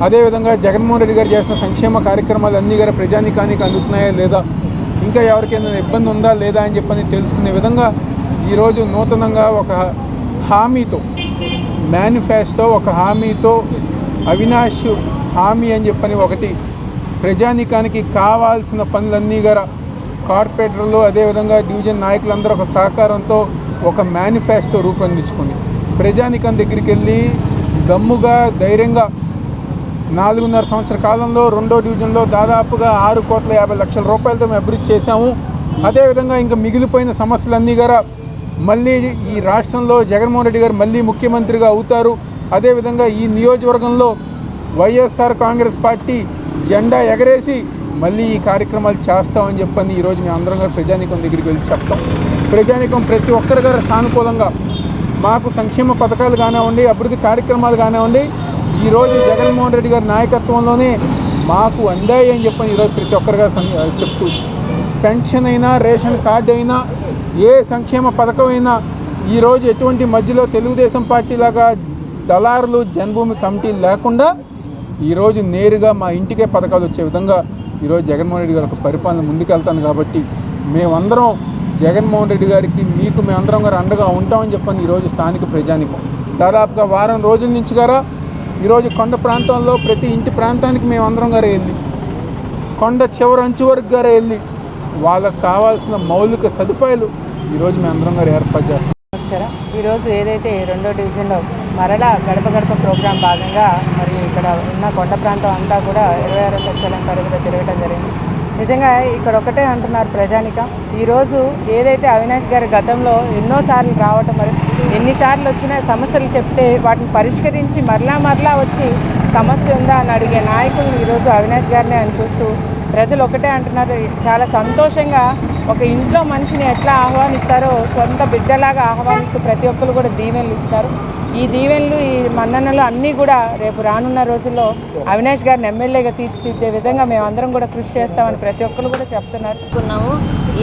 Speaker 8: అదేవిధంగా జగన్మోహన్ రెడ్డి గారు చేసిన సంక్షేమ కార్యక్రమాలన్నీ గారు ప్రజానీకానికి అందుతున్నాయా లేదా, ఇంకా ఎవరికైనా ఇబ్బంది ఉందా లేదా అని చెప్పని తెలుసుకునే విధంగా ఈరోజు నూతనంగా ఒక హామీతో, మేనిఫెస్టో ఒక హామీతో అవినాష్ హామీ అని చెప్పని ఒకటి ప్రజానీకానికి కావాల్సిన పనులన్నీ గారు కార్పొరేటర్లు, అదేవిధంగా డివిజన్ నాయకులందరూ ఒక సహకారంతో ఒక మేనిఫెస్టో రూపొందించుకుంది. ప్రజానీకం దగ్గరికి వెళ్ళి దమ్ముగా ధైర్యంగా 4.5 సంవత్సరాల కాలంలో 2వ డివిజన్లో దాదాపుగా 6,50,00,000 రూపాయలతో మేము అభివృద్ధి చేశాము. అదేవిధంగా ఇంకా మిగిలిపోయిన సమస్యలన్నీ గారు మళ్ళీ ఈ రాష్ట్రంలో జగన్మోహన్ రెడ్డి గారు మళ్ళీ ముఖ్యమంత్రిగా అవుతారు, అదేవిధంగా ఈ నియోజకవర్గంలో వైఎస్ఆర్ కాంగ్రెస్ పార్టీ జెండా ఎగరేసి మళ్ళీ ఈ కార్యక్రమాలు చేస్తామని చెప్పని ఈరోజు మేము అందరం గారు ప్రజానీకం దగ్గరికి వెళ్ళి చెప్తాం. ప్రజానీకం ప్రతి ఒక్కరి గారు సానుకూలంగా మాకు సంక్షేమ పథకాలు కానివ్వండి, అభివృద్ధి కార్యక్రమాలు కానివ్వండి ఈరోజు జగన్మోహన్ రెడ్డి గారి నాయకత్వంలోనే మాకు అందాయి అని చెప్పని ఈరోజు ప్రతి ఒక్కరిగా చెప్తూ, పెన్షన్ అయినా, రేషన్ కార్డు అయినా, ఏ సంక్షేమ పథకం అయినా ఈరోజు ఎటువంటి మధ్యలో తెలుగుదేశం పార్టీ లాగా దళారులు, జన్మభూమి కమిటీలు లేకుండా ఈరోజు నేరుగా మా ఇంటికే పథకాలు వచ్చే విధంగా ఈరోజు జగన్మోహన్ రెడ్డి గారి ఒక పరిపాలన ముందుకెళ్తాను. కాబట్టి మేమందరం జగన్మోహన్ రెడ్డి గారికి, మీకు మేమందరం గారు అండగా ఉంటామని చెప్పని ఈరోజు స్థానిక ప్రజానికం దాదాపుగా వారం రోజుల నుంచి గారా ఈరోజు కొండ ప్రాంతంలో ప్రతి ఇంటి ప్రాంతానికి మేమందరం గారే వెళ్ళి, కొండ చివరి అంచు వరకు గారే వెళ్ళి వాళ్ళకు కావాల్సిన మౌలిక సదుపాయాలు ఈరోజు మేమందరం గారు ఏర్పాటు చేస్తాం.
Speaker 9: నమస్కారం. ఈరోజు ఏదైతే 2వ డివిజన్లో మరలా గడప గడప ప్రోగ్రాం భాగంగా మరి ఇక్కడ ఉన్న కొండ ప్రాంతం అంతా కూడా 26వ సచివాలయం పరిధిలో తిరగడం జరిగింది. నిజంగా ఇక్కడ ఒకటే అంటున్నారు ప్రజానికం, ఈరోజు ఏదైతే అవినాష్ గారి గతంలో ఎన్నోసార్లు రావటం, మరి ఎన్నిసార్లు వచ్చినా సమస్యలు చెప్తే వాటిని పరిష్కరించి మరలా వచ్చి సమస్య ఉందా అని అడిగే నాయకులు ఈరోజు అవినాష్ గారిని అని చూస్తూ ప్రజలు ఒకటే అంటున్నారు, చాలా సంతోషంగా ఒక ఇంట్లో మనిషిని ఎట్లా ఆహ్వానిస్తారో సొంత బిడ్డలాగా ఆహ్వానిస్తూ ప్రతి ఒక్కరు కూడా దీవెనలు ఇస్తారు. ఈ దీవెనలు, ఈ మన్ననలు అన్నీ కూడా రేపు రానున్న రోజుల్లో అవినాష్ గారిని ఎమ్మెల్యేగా తీర్చిదిద్దే విధంగా మేమందరం కూడా కృషి చేస్తామని ప్రతి ఒక్కరు కూడా చెప్తున్నారు.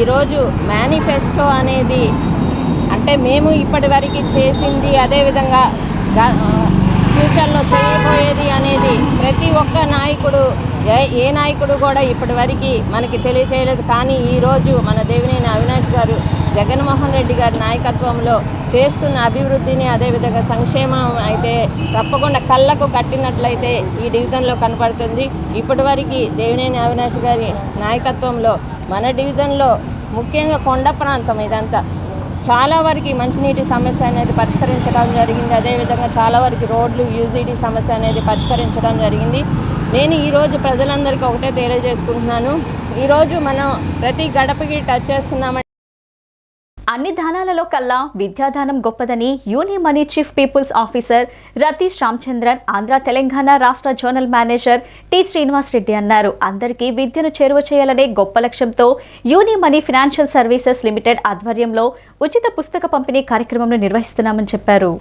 Speaker 10: ఈరోజు మేనిఫెస్టో అనేది అంటే మేము ఇప్పటి వరకు చేసింది, అదేవిధంగా ఫ్యూచర్లో చేయబోయేది అనేది ప్రతి ఒక్క నాయకుడు, ఏ నాయకుడు కూడా ఇప్పటి వరకు మనకి తెలియచేయలేదు. కానీ ఈరోజు మన దేవినేని అవినాష్ గారు, జగన్మోహన్ రెడ్డి గారి నాయకత్వంలో చేస్తున్న అభివృద్ధిని, అదేవిధంగా సంక్షేమం అయితే తప్పకుండా కళ్ళకు కట్టినట్లయితే ఈ డివిజన్లో కనపడుతుంది. ఇప్పటి వరకు దేవినేని అవినాష్ గారి నాయకత్వంలో మన డివిజన్లో ముఖ్యంగా కొండ ప్రాంతం ఇదంతా చాలా వరకు మంచినీటి సమస్య అనేది పరిష్కరించడం జరిగింది. అదేవిధంగా చాలా వరకు రోడ్లు, యూజీడీ సమస్య అనేది పరిష్కరించడం జరిగింది. నేను ఈరోజు ప్రజలందరికీ ఒకటే తెలియజేసుకుంటున్నాను, ఈరోజు మనం ప్రతి గడపకి టచ్ చేస్తున్నామని.
Speaker 1: అన్ని దానాలలో కల్లా విద్యాదానం గొప్పదని Unimoni chief people's officer Ratheesh Ramachandran, Andhra Telangana రాష్ట్ర zonal manager T Srinivas Reddy అన్నారు. అందరికీ విద్యను చేరువ చేయాలనే గొప్ప లక్ష్యంతో యూనిమనీ ఫైనాన్షియల్ సర్వీసెస్ లిమిటెడ్ ఆధ్వర్యంలో ఉచిత పుస్తక పంపిణీ కార్యక్రమంను నిర్వహిస్తున్నామని చెప్పారు.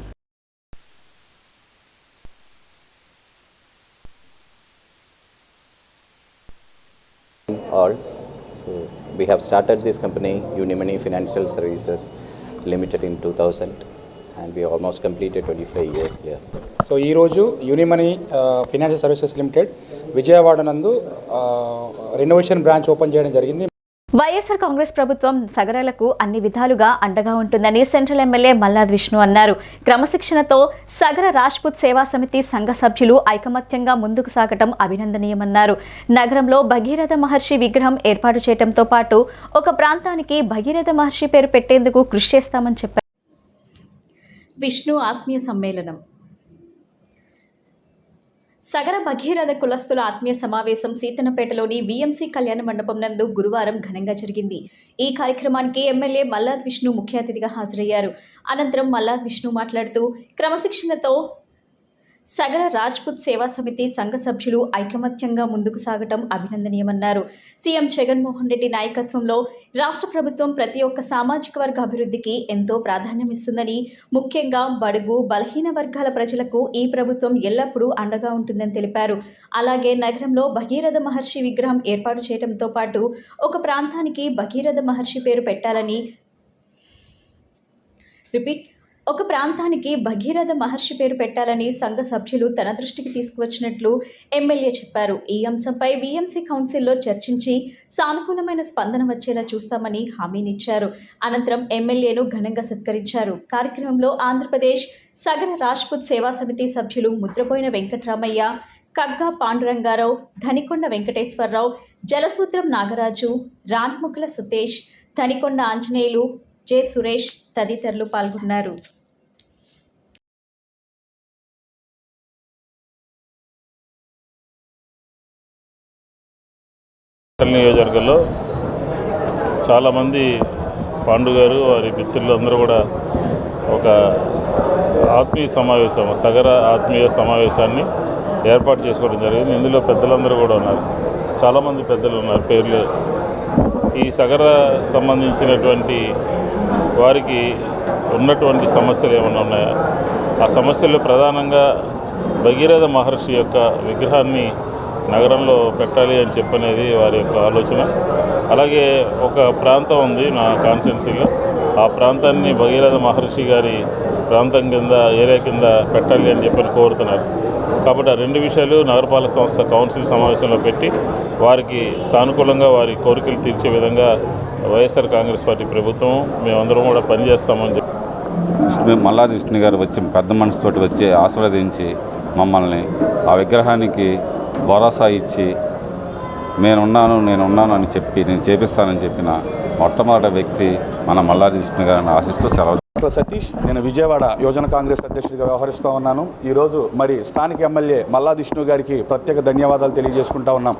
Speaker 11: We have started this company, Unimony Financial Services Limited, in 2000, and we almost completed 25 years here.
Speaker 12: So, ee roju Unimony Financial Services Limited Vijayawada nandu renovation branch open cheyadam jarigindi.
Speaker 1: YSR Congress ప్రభుత్వం సగరలకు అన్ని విధాలుగా అండగా ఉంటుందని సెంట్రల్ ఎమ్మెల్యే మల్లాద్ విష్ణు అన్నారు. క్రమశిక్షణతో సగర రాజ్పుత్ సేవా సమితి సంఘ సభ్యులు ఐకమత్యంగా ముందుకు సాగటం అభినందనీయమన్నారు. నగరంలో భగీరథ మహర్షి విగ్రహం ఏర్పాటు చేయడంతో పాటు ఒక ప్రాంతానికి భగీరథ మహర్షి పేరు పెట్టేందుకు కృషి చేస్తామని చెప్పారు. విష్ణు ఆత్మీయ సమ్మేళనం. సగర భగీరథ కులస్తుల ఆత్మీయ సమావేశం సీతనపేటలోని వీఎంసీ కళ్యాణ మండపం నందు గురువారం ఘనంగా జరిగింది. ఈ కార్యక్రమానికి ఎమ్మెల్యే మల్లాద్ విష్ణు ముఖ్య అతిథిగా హాజరయ్యారు. అనంతరం మల్లాద్ విష్ణు మాట్లాడుతూ క్రమశిక్షణతో సగర రాజ్పుత్ సేవా సమితి సంఘ సభ్యులు ఐకమత్యంగా ముందుకు సాగటం అభినందనీయమన్నారు. సీఎం జగన్మోహన్ రెడ్డి నాయకత్వంలో రాష్ట్ర ప్రభుత్వం ప్రతి ఒక్క సామాజిక వర్గ అభివృద్ధికి ఎంతో ప్రాధాన్యమిస్తుందని, ముఖ్యంగా బడుగు బలహీన వర్గాల ప్రజలకు ఈ ప్రభుత్వం ఎల్లప్పుడూ అండగా ఉంటుందని తెలిపారు. అలాగే నగరంలో భగీరథ మహర్షి విగ్రహం ఏర్పాటు చేయడంతో పాటు ఒక ప్రాంతానికి భగీరథ మహర్షి పేరు పెట్టాలని ఒక ప్రాంతానికి భగీరథ మహర్షి పేరు పెట్టాలని సంఘ సభ్యులు తన దృష్టికి తీసుకువచ్చినట్లు ఎమ్మెల్యే చెప్పారు. ఈ అంశంపై వీఎంసీ కౌన్సిల్లో చర్చించి సానుకూలమైన స్పందన వచ్చేలా చూస్తామని హామీనిచ్చారు. అనంతరం ఎమ్మెల్యేను ఘనంగా సత్కరించారు. కార్యక్రమంలో ఆంధ్రప్రదేశ్ సగర రాజ్పుత్ సేవా సమితి సభ్యులు ముద్రపోయిన వెంకటరామయ్య, కగ్గా పాండురంగారావు, ధనికొండ వెంకటేశ్వరరావు, జలసూత్రం నాగరాజు, రాణిముఖుల సుతేష్, ధనికొండ ఆంజనేయులు, జె సురేష్ తదితరులు పాల్గొన్నారు.
Speaker 7: నియోజకవర్గంలో చాలామంది పాండు గారు వారి మిత్రులు అందరూ కూడా ఒక ఆత్మీయ సమావేశం, సగర ఆత్మీయ సమావేశాన్ని ఏర్పాటు చేసుకోవడం జరిగింది. ఇందులో పెద్దలందరూ కూడా ఉన్నారు, చాలామంది పెద్దలు ఉన్నారు, పేర్లు. ఈ సగర సంబంధించినటువంటి వారికి ఉన్నటువంటి సమస్యలు ఏమైనా ఉన్నాయా, ఆ సమస్యలు ప్రధానంగా భగీరథ మహర్షి యొక్క విగ్రహాన్ని నగరంలో పెట్టాలి అని చెప్పనేది వారి యొక్క ఆలోచన. అలాగే ఒక ప్రాంతం ఉంది నా కాన్స్టిట్యున్సీలో, ఆ ప్రాంతాన్ని భగీరథ మహర్షి గారి ప్రాంతం కింద, ఏరియా కింద పెట్టాలి అని చెప్పని కోరుతున్నారు. కాబట్టి ఆ రెండు విషయాలు నగరపాలక సంస్థ కౌన్సిల్ సమావేశంలో పెట్టి వారికి సానుకూలంగా వారి కోరికలు తీర్చే విధంగా వైఎస్ఆర్ కాంగ్రెస్ పార్టీ ప్రభుత్వం మేమందరం కూడా పనిచేస్తామని చెప్పి
Speaker 13: మల్లాది విష్ణు గారు వచ్చి పెద్ద మనసుతోటి వచ్చి ఆశీర్వదించి మమ్మల్ని ఆ విగ్రహానికి భరోసా ఇచ్చి నేనున్నాను అని చెప్పి నేను చేపిస్తానని చెప్పిన మొట్టమొదటి వ్యక్తి మన మల్లాది విష్ణు గారిని ఆశిస్తూ సెలవు.
Speaker 14: సతీష్, నేను విజయవాడ యోజన కాంగ్రెస్ అధ్యక్షుడిగా వ్యవహరిస్తూ ఉన్నాను. ఈరోజు మరి స్థానిక ఎమ్మెల్యే మల్లాది విష్ణు గారికి ప్రత్యేక ధన్యవాదాలు తెలియజేసుకుంటా ఉన్నాం.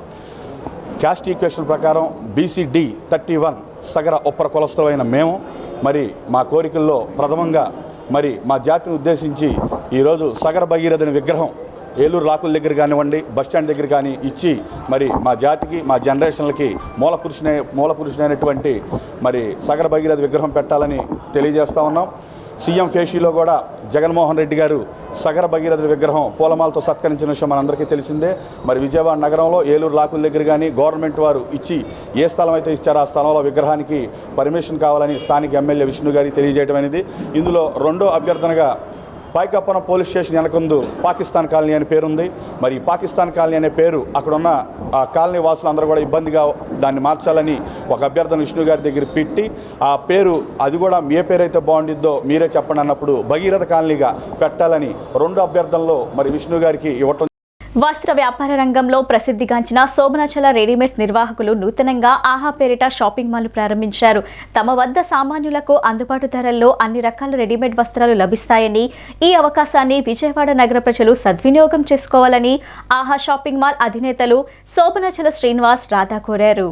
Speaker 14: క్యాస్ట్ ఈక్వేషన్ ప్రకారం BCD 31 సగర ఒప్పర కులస్తులైన మేము మరి మా కోరికల్లో ప్రథమంగా మరి మా జాతిని ఉద్దేశించి ఈరోజు సగర భగీరథుని విగ్రహం ఏలూరు లాకుల దగ్గర కానివ్వండి, బస్టాండ్ దగ్గర కానీ ఇచ్చి మరి మా జాతికి, మా జనరేషన్లకి మూల పురుషుడైనటువంటి మరి సగర భగీరథ విగ్రహం పెట్టాలని తెలియజేస్తా ఉన్నాం. సీఎం ఫేషీలో కూడా జగన్మోహన్ రెడ్డి గారు సగర భగీరథ విగ్రహం పూలమాలతో సత్కరించిన విషయం మనందరికీ తెలిసిందే. మరి విజయవాడ నగరంలో ఏలూరు లాకుల దగ్గర కానీ గవర్నమెంట్ వారు ఇచ్చి ఏ స్థలం అయితే ఇచ్చారో ఆ స్థలంలో విగ్రహానికి పర్మిషన్ కావాలని స్థానిక ఎమ్మెల్యే విష్ణు గారికి తెలియజేయడం అనేది. ఇందులో రెండో అభ్యర్థనగా పాయకపురం పోలీస్ స్టేషన్ వెనకందు పాకిస్తాన్ కాలనీ అనే పేరుంది. మరి పాకిస్తాన్ కాలనీ అనే పేరు అక్కడున్న ఆ కాలనీ వాసులందరూ కూడా ఇబ్బందిగా దాన్ని మార్చాలని ఒక అభ్యర్థన విష్ణు గారి దగ్గర పెట్టి ఆ పేరు అది కూడా ఏ పేరైతే బాగుండిద్దో మీరే చెప్పండి అన్నప్పుడు భగీరథ కాలనీగా పెట్టాలని రెండు అభ్యర్థనలో మరి విష్ణు గారికి ఇవ్వటం.
Speaker 1: వస్త్ర వ్యాపార రంగంలో ప్రసిద్ధిగాంచిన శోభనాచల రెడీమేడ్స్ నిర్వాహకులు నూతనంగా ఆహా పేరిట షాపింగ్ మాల్ ప్రారంభించారు. తమ వద్ద సామాన్యులకు అందుబాటు ధరల్లో అన్ని రకాల రెడీమేడ్ వస్త్రాలు లభిస్తాయని, ఈ అవకాశాన్ని విజయవాడ నగర ప్రజలు సద్వినియోగం చేసుకోవాలని ఆహా షాపింగ్ మాల్ అధినేతలు శోభనాచల శ్రీనివాస్ రాధా కోరారు.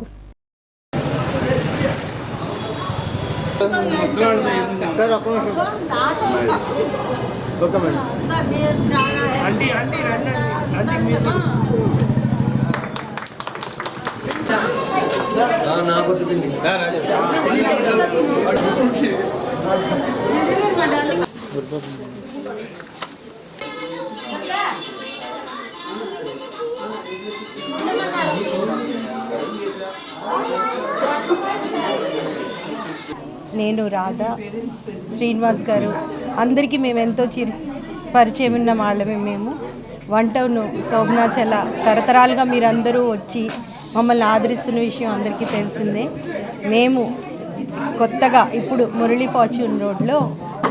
Speaker 15: నేను రాధా, శ్రీనివాస్ గారు అందరికీ మేము ఎంతో పరిచయం ఉన్న వాళ్ళమే. మేము వన్ టౌన్ శోభనాచల తరతరాలుగా మీరందరూ వచ్చి మమ్మల్ని ఆదరిస్తున్న విషయం అందరికీ తెలిసిందే. మేము కొత్తగా ఇప్పుడు మురళీ ఫార్చ్యూన్ రోడ్లో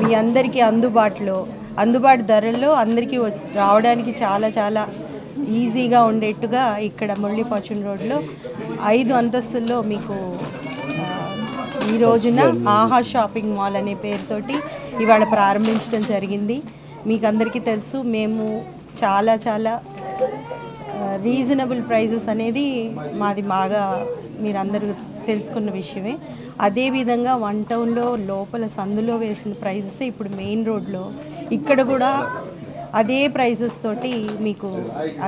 Speaker 15: మీ అందరికీ అందుబాటు ధరల్లో అందరికీ రావడానికి చాలా ఈజీగా ఉండేట్టుగా ఇక్కడ మురళీ ఫార్చ్యూన్ రోడ్లో 5 అంతస్తుల్లో మీకు ఈ రోజున ఆహా షాపింగ్ మాల్ అనే పేరుతోటి ఇవాళ ప్రారంభించడం జరిగింది. మీకు అందరికీ తెలుసు, మేము చాలా రీజనబుల్ ప్రైజెస్ అనేది మాది బాగా మీరందరూ తెలుసుకున్న విషయమే. అదేవిధంగా వన్ టౌన్లో లోపల సందులో వేసిన ప్రైజెస్ ఇప్పుడు మెయిన్ రోడ్లో ఇక్కడ కూడా అదే ప్రైజెస్ తోటి మీకు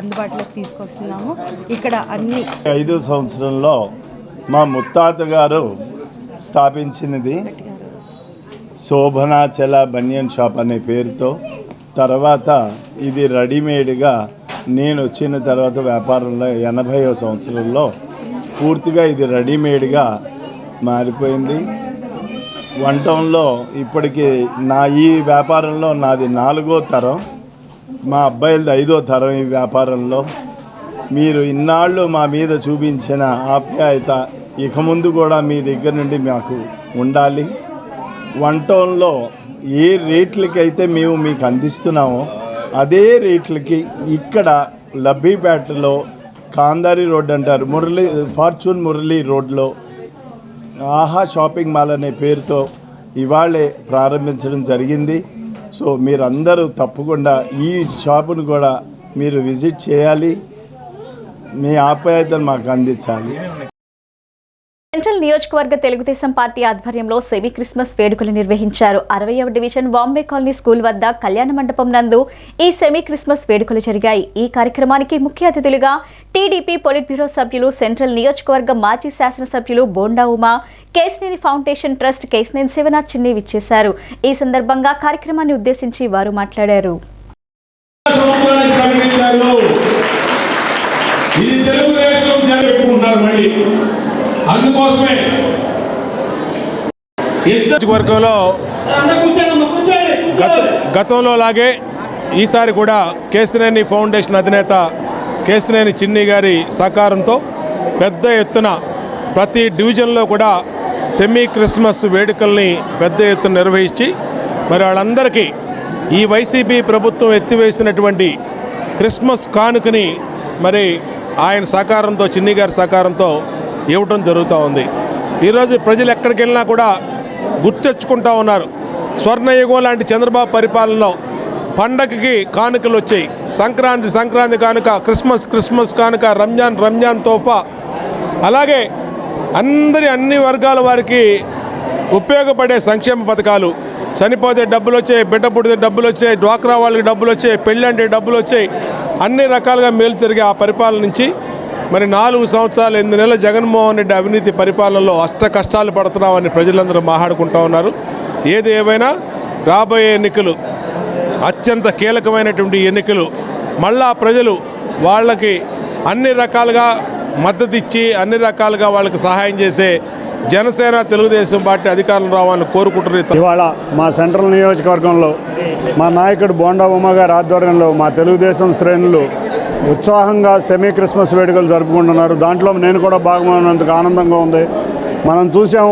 Speaker 15: అందుబాటులోకి తీసుకొస్తున్నాము. ఇక్కడ అన్ని
Speaker 16: 5వ సంవత్సరంలో మా ముత్తాత గారు స్థాపించినది శోభనాచల బనియన్ షాప్ అనే పేరుతో. తర్వాత ఇది రెడీమేడ్గా నేను వచ్చిన తర్వాత వ్యాపారంలో 80వ సంవత్సరంలో పూర్తిగా ఇది రెడీమేడ్గా మారిపోయింది. వన్ టౌన్లో ఇప్పటికీ ఈ వ్యాపారంలో నాది 4వ తరం, మా అబ్బాయిలది 5వ తరం ఈ వ్యాపారంలో. మీరు ఇన్నాళ్ళు మా మీద చూపించిన ఆప్యాయత ఇక ముందు కూడా మీ దగ్గర నుండి మాకు ఉండాలి. వన్ టౌన్లో ఏ రేట్లకి అయితే మేము మీకు అందిస్తున్నామో అదే రేట్లకి ఇక్కడ లబ్బీపేటలో కాందారి రోడ్ అంటారు, ఫార్చ్యూన్ మురళీ రోడ్లో ఆహా షాపింగ్ మాల్ అనే పేరుతో ఇవాళే ప్రారంభించడం జరిగింది. సో మీరందరూ తప్పకుండా ఈ షాపును కూడా మీరు విజిట్ చేయాలి, మీ ఆప్యాయతను మాకు అందించాలి.
Speaker 1: సెంట్రల్ నియోజకవర్గ తెలుగుదేశం పార్టీ ఆధ్వర్యంలో సెమీ క్రిస్మస్ వేడుకలు నిర్వహించారు. 60వ డివిజన్ బాంబే కాలనీ స్కూల్ వద్ద కళ్యాణ మండపం నందు ఈ సెమీ క్రిస్మస్ వేడుకలు జరిగాయి. ఈ కార్యక్రమానికి ముఖ్య అతిథులుగా టీడీపీ పొలిట్ బ్యూరో సభ్యులు, సెంట్రల్ నియోజకవర్గ మాజీ శాసనసభ్యులు బోండా ఉమా, కేశినేని ఫౌండేషన్ ట్రస్ట్ కేశినేని శివనాథ్ చిన్ని విచ్చేశారు. ఈ సందర్భంగా కార్యక్రమాన్ని ఉద్దేశించి వారు మాట్లాడారు.
Speaker 17: అందుకోసమే నియోజకవర్గంలో గతంలో లాగే ఈసారి కూడా కేశినేని ఫౌండేషన్ అధినేత కేశినేని చిన్ని గారి సహకారంతో పెద్ద ఎత్తున ప్రతి డివిజన్లో కూడా సెమీ క్రిస్మస్ వేడుకల్ని పెద్ద ఎత్తున నిర్వహించి మరి వాళ్ళందరికీ ఈ వైసీపీ ప్రభుత్వం ఎత్తివేసినటువంటి క్రిస్మస్ కానుకని మరి ఆయన సహకారంతో, చిన్ని గారి సహకారంతో ఇవ్వటం జరుగుతూ ఉంది. ఈరోజు ప్రజలు ఎక్కడికి వెళ్ళినా కూడా గుర్తెచ్చుకుంటూ ఉన్నారు. స్వర్ణయుగం లాంటి చంద్రబాబు పరిపాలనలో పండగకి కానుకలు వచ్చాయి. సంక్రాంతి కానుక, క్రిస్మస్ కానుక, రంజాన్ తోఫా, అలాగే అన్ని వర్గాల వారికి ఉపయోగపడే సంక్షేమ పథకాలు చనిపోతే డబ్బులు వచ్చాయి, బిడ్డ పుడితే డబ్బులు వచ్చాయి, డ్వాక్రా వాళ్ళకి డబ్బులు వచ్చాయి, పెళ్ళి అంటే డబ్బులు వచ్చాయి, అన్ని రకాలుగా మేలు జరిగే ఆ పరిపాలన నుంచి మరి 4 సంవత్సరాలు 8 నెలల జగన్మోహన్ రెడ్డి అవినీతి పరిపాలనలో అష్ట కష్టాలు పడుతున్నామని ప్రజలందరూ మాట్లాడుకుంటూ ఉన్నారు. ఏది ఏమైనా రాబోయే ఎన్నికలు అత్యంత కీలకమైనటువంటి ఎన్నికలు. మళ్ళా ప్రజలు వాళ్ళకి అన్ని రకాలుగా మద్దతు ఇచ్చి అన్ని రకాలుగా వాళ్ళకి సహాయం చేసే జనసేన తెలుగుదేశం పార్టీ అధికారం రావాలని కోరుకుంటున్నారు.
Speaker 18: ఇవాళ మా సెంట్రల్ నియోజకవర్గంలో మా నాయకుడు బోండా ఉమా గారి ఆధ్వర్యంలో మా తెలుగుదేశం శ్రేణులు ఉత్సాహంగా సెమీ క్రిస్మస్ వేడుకలు జరుపుకుంటున్నారు. దాంట్లో నేను కూడా భాగమైనందుకు ఆనందంగా ఉంది. మనం చూసాం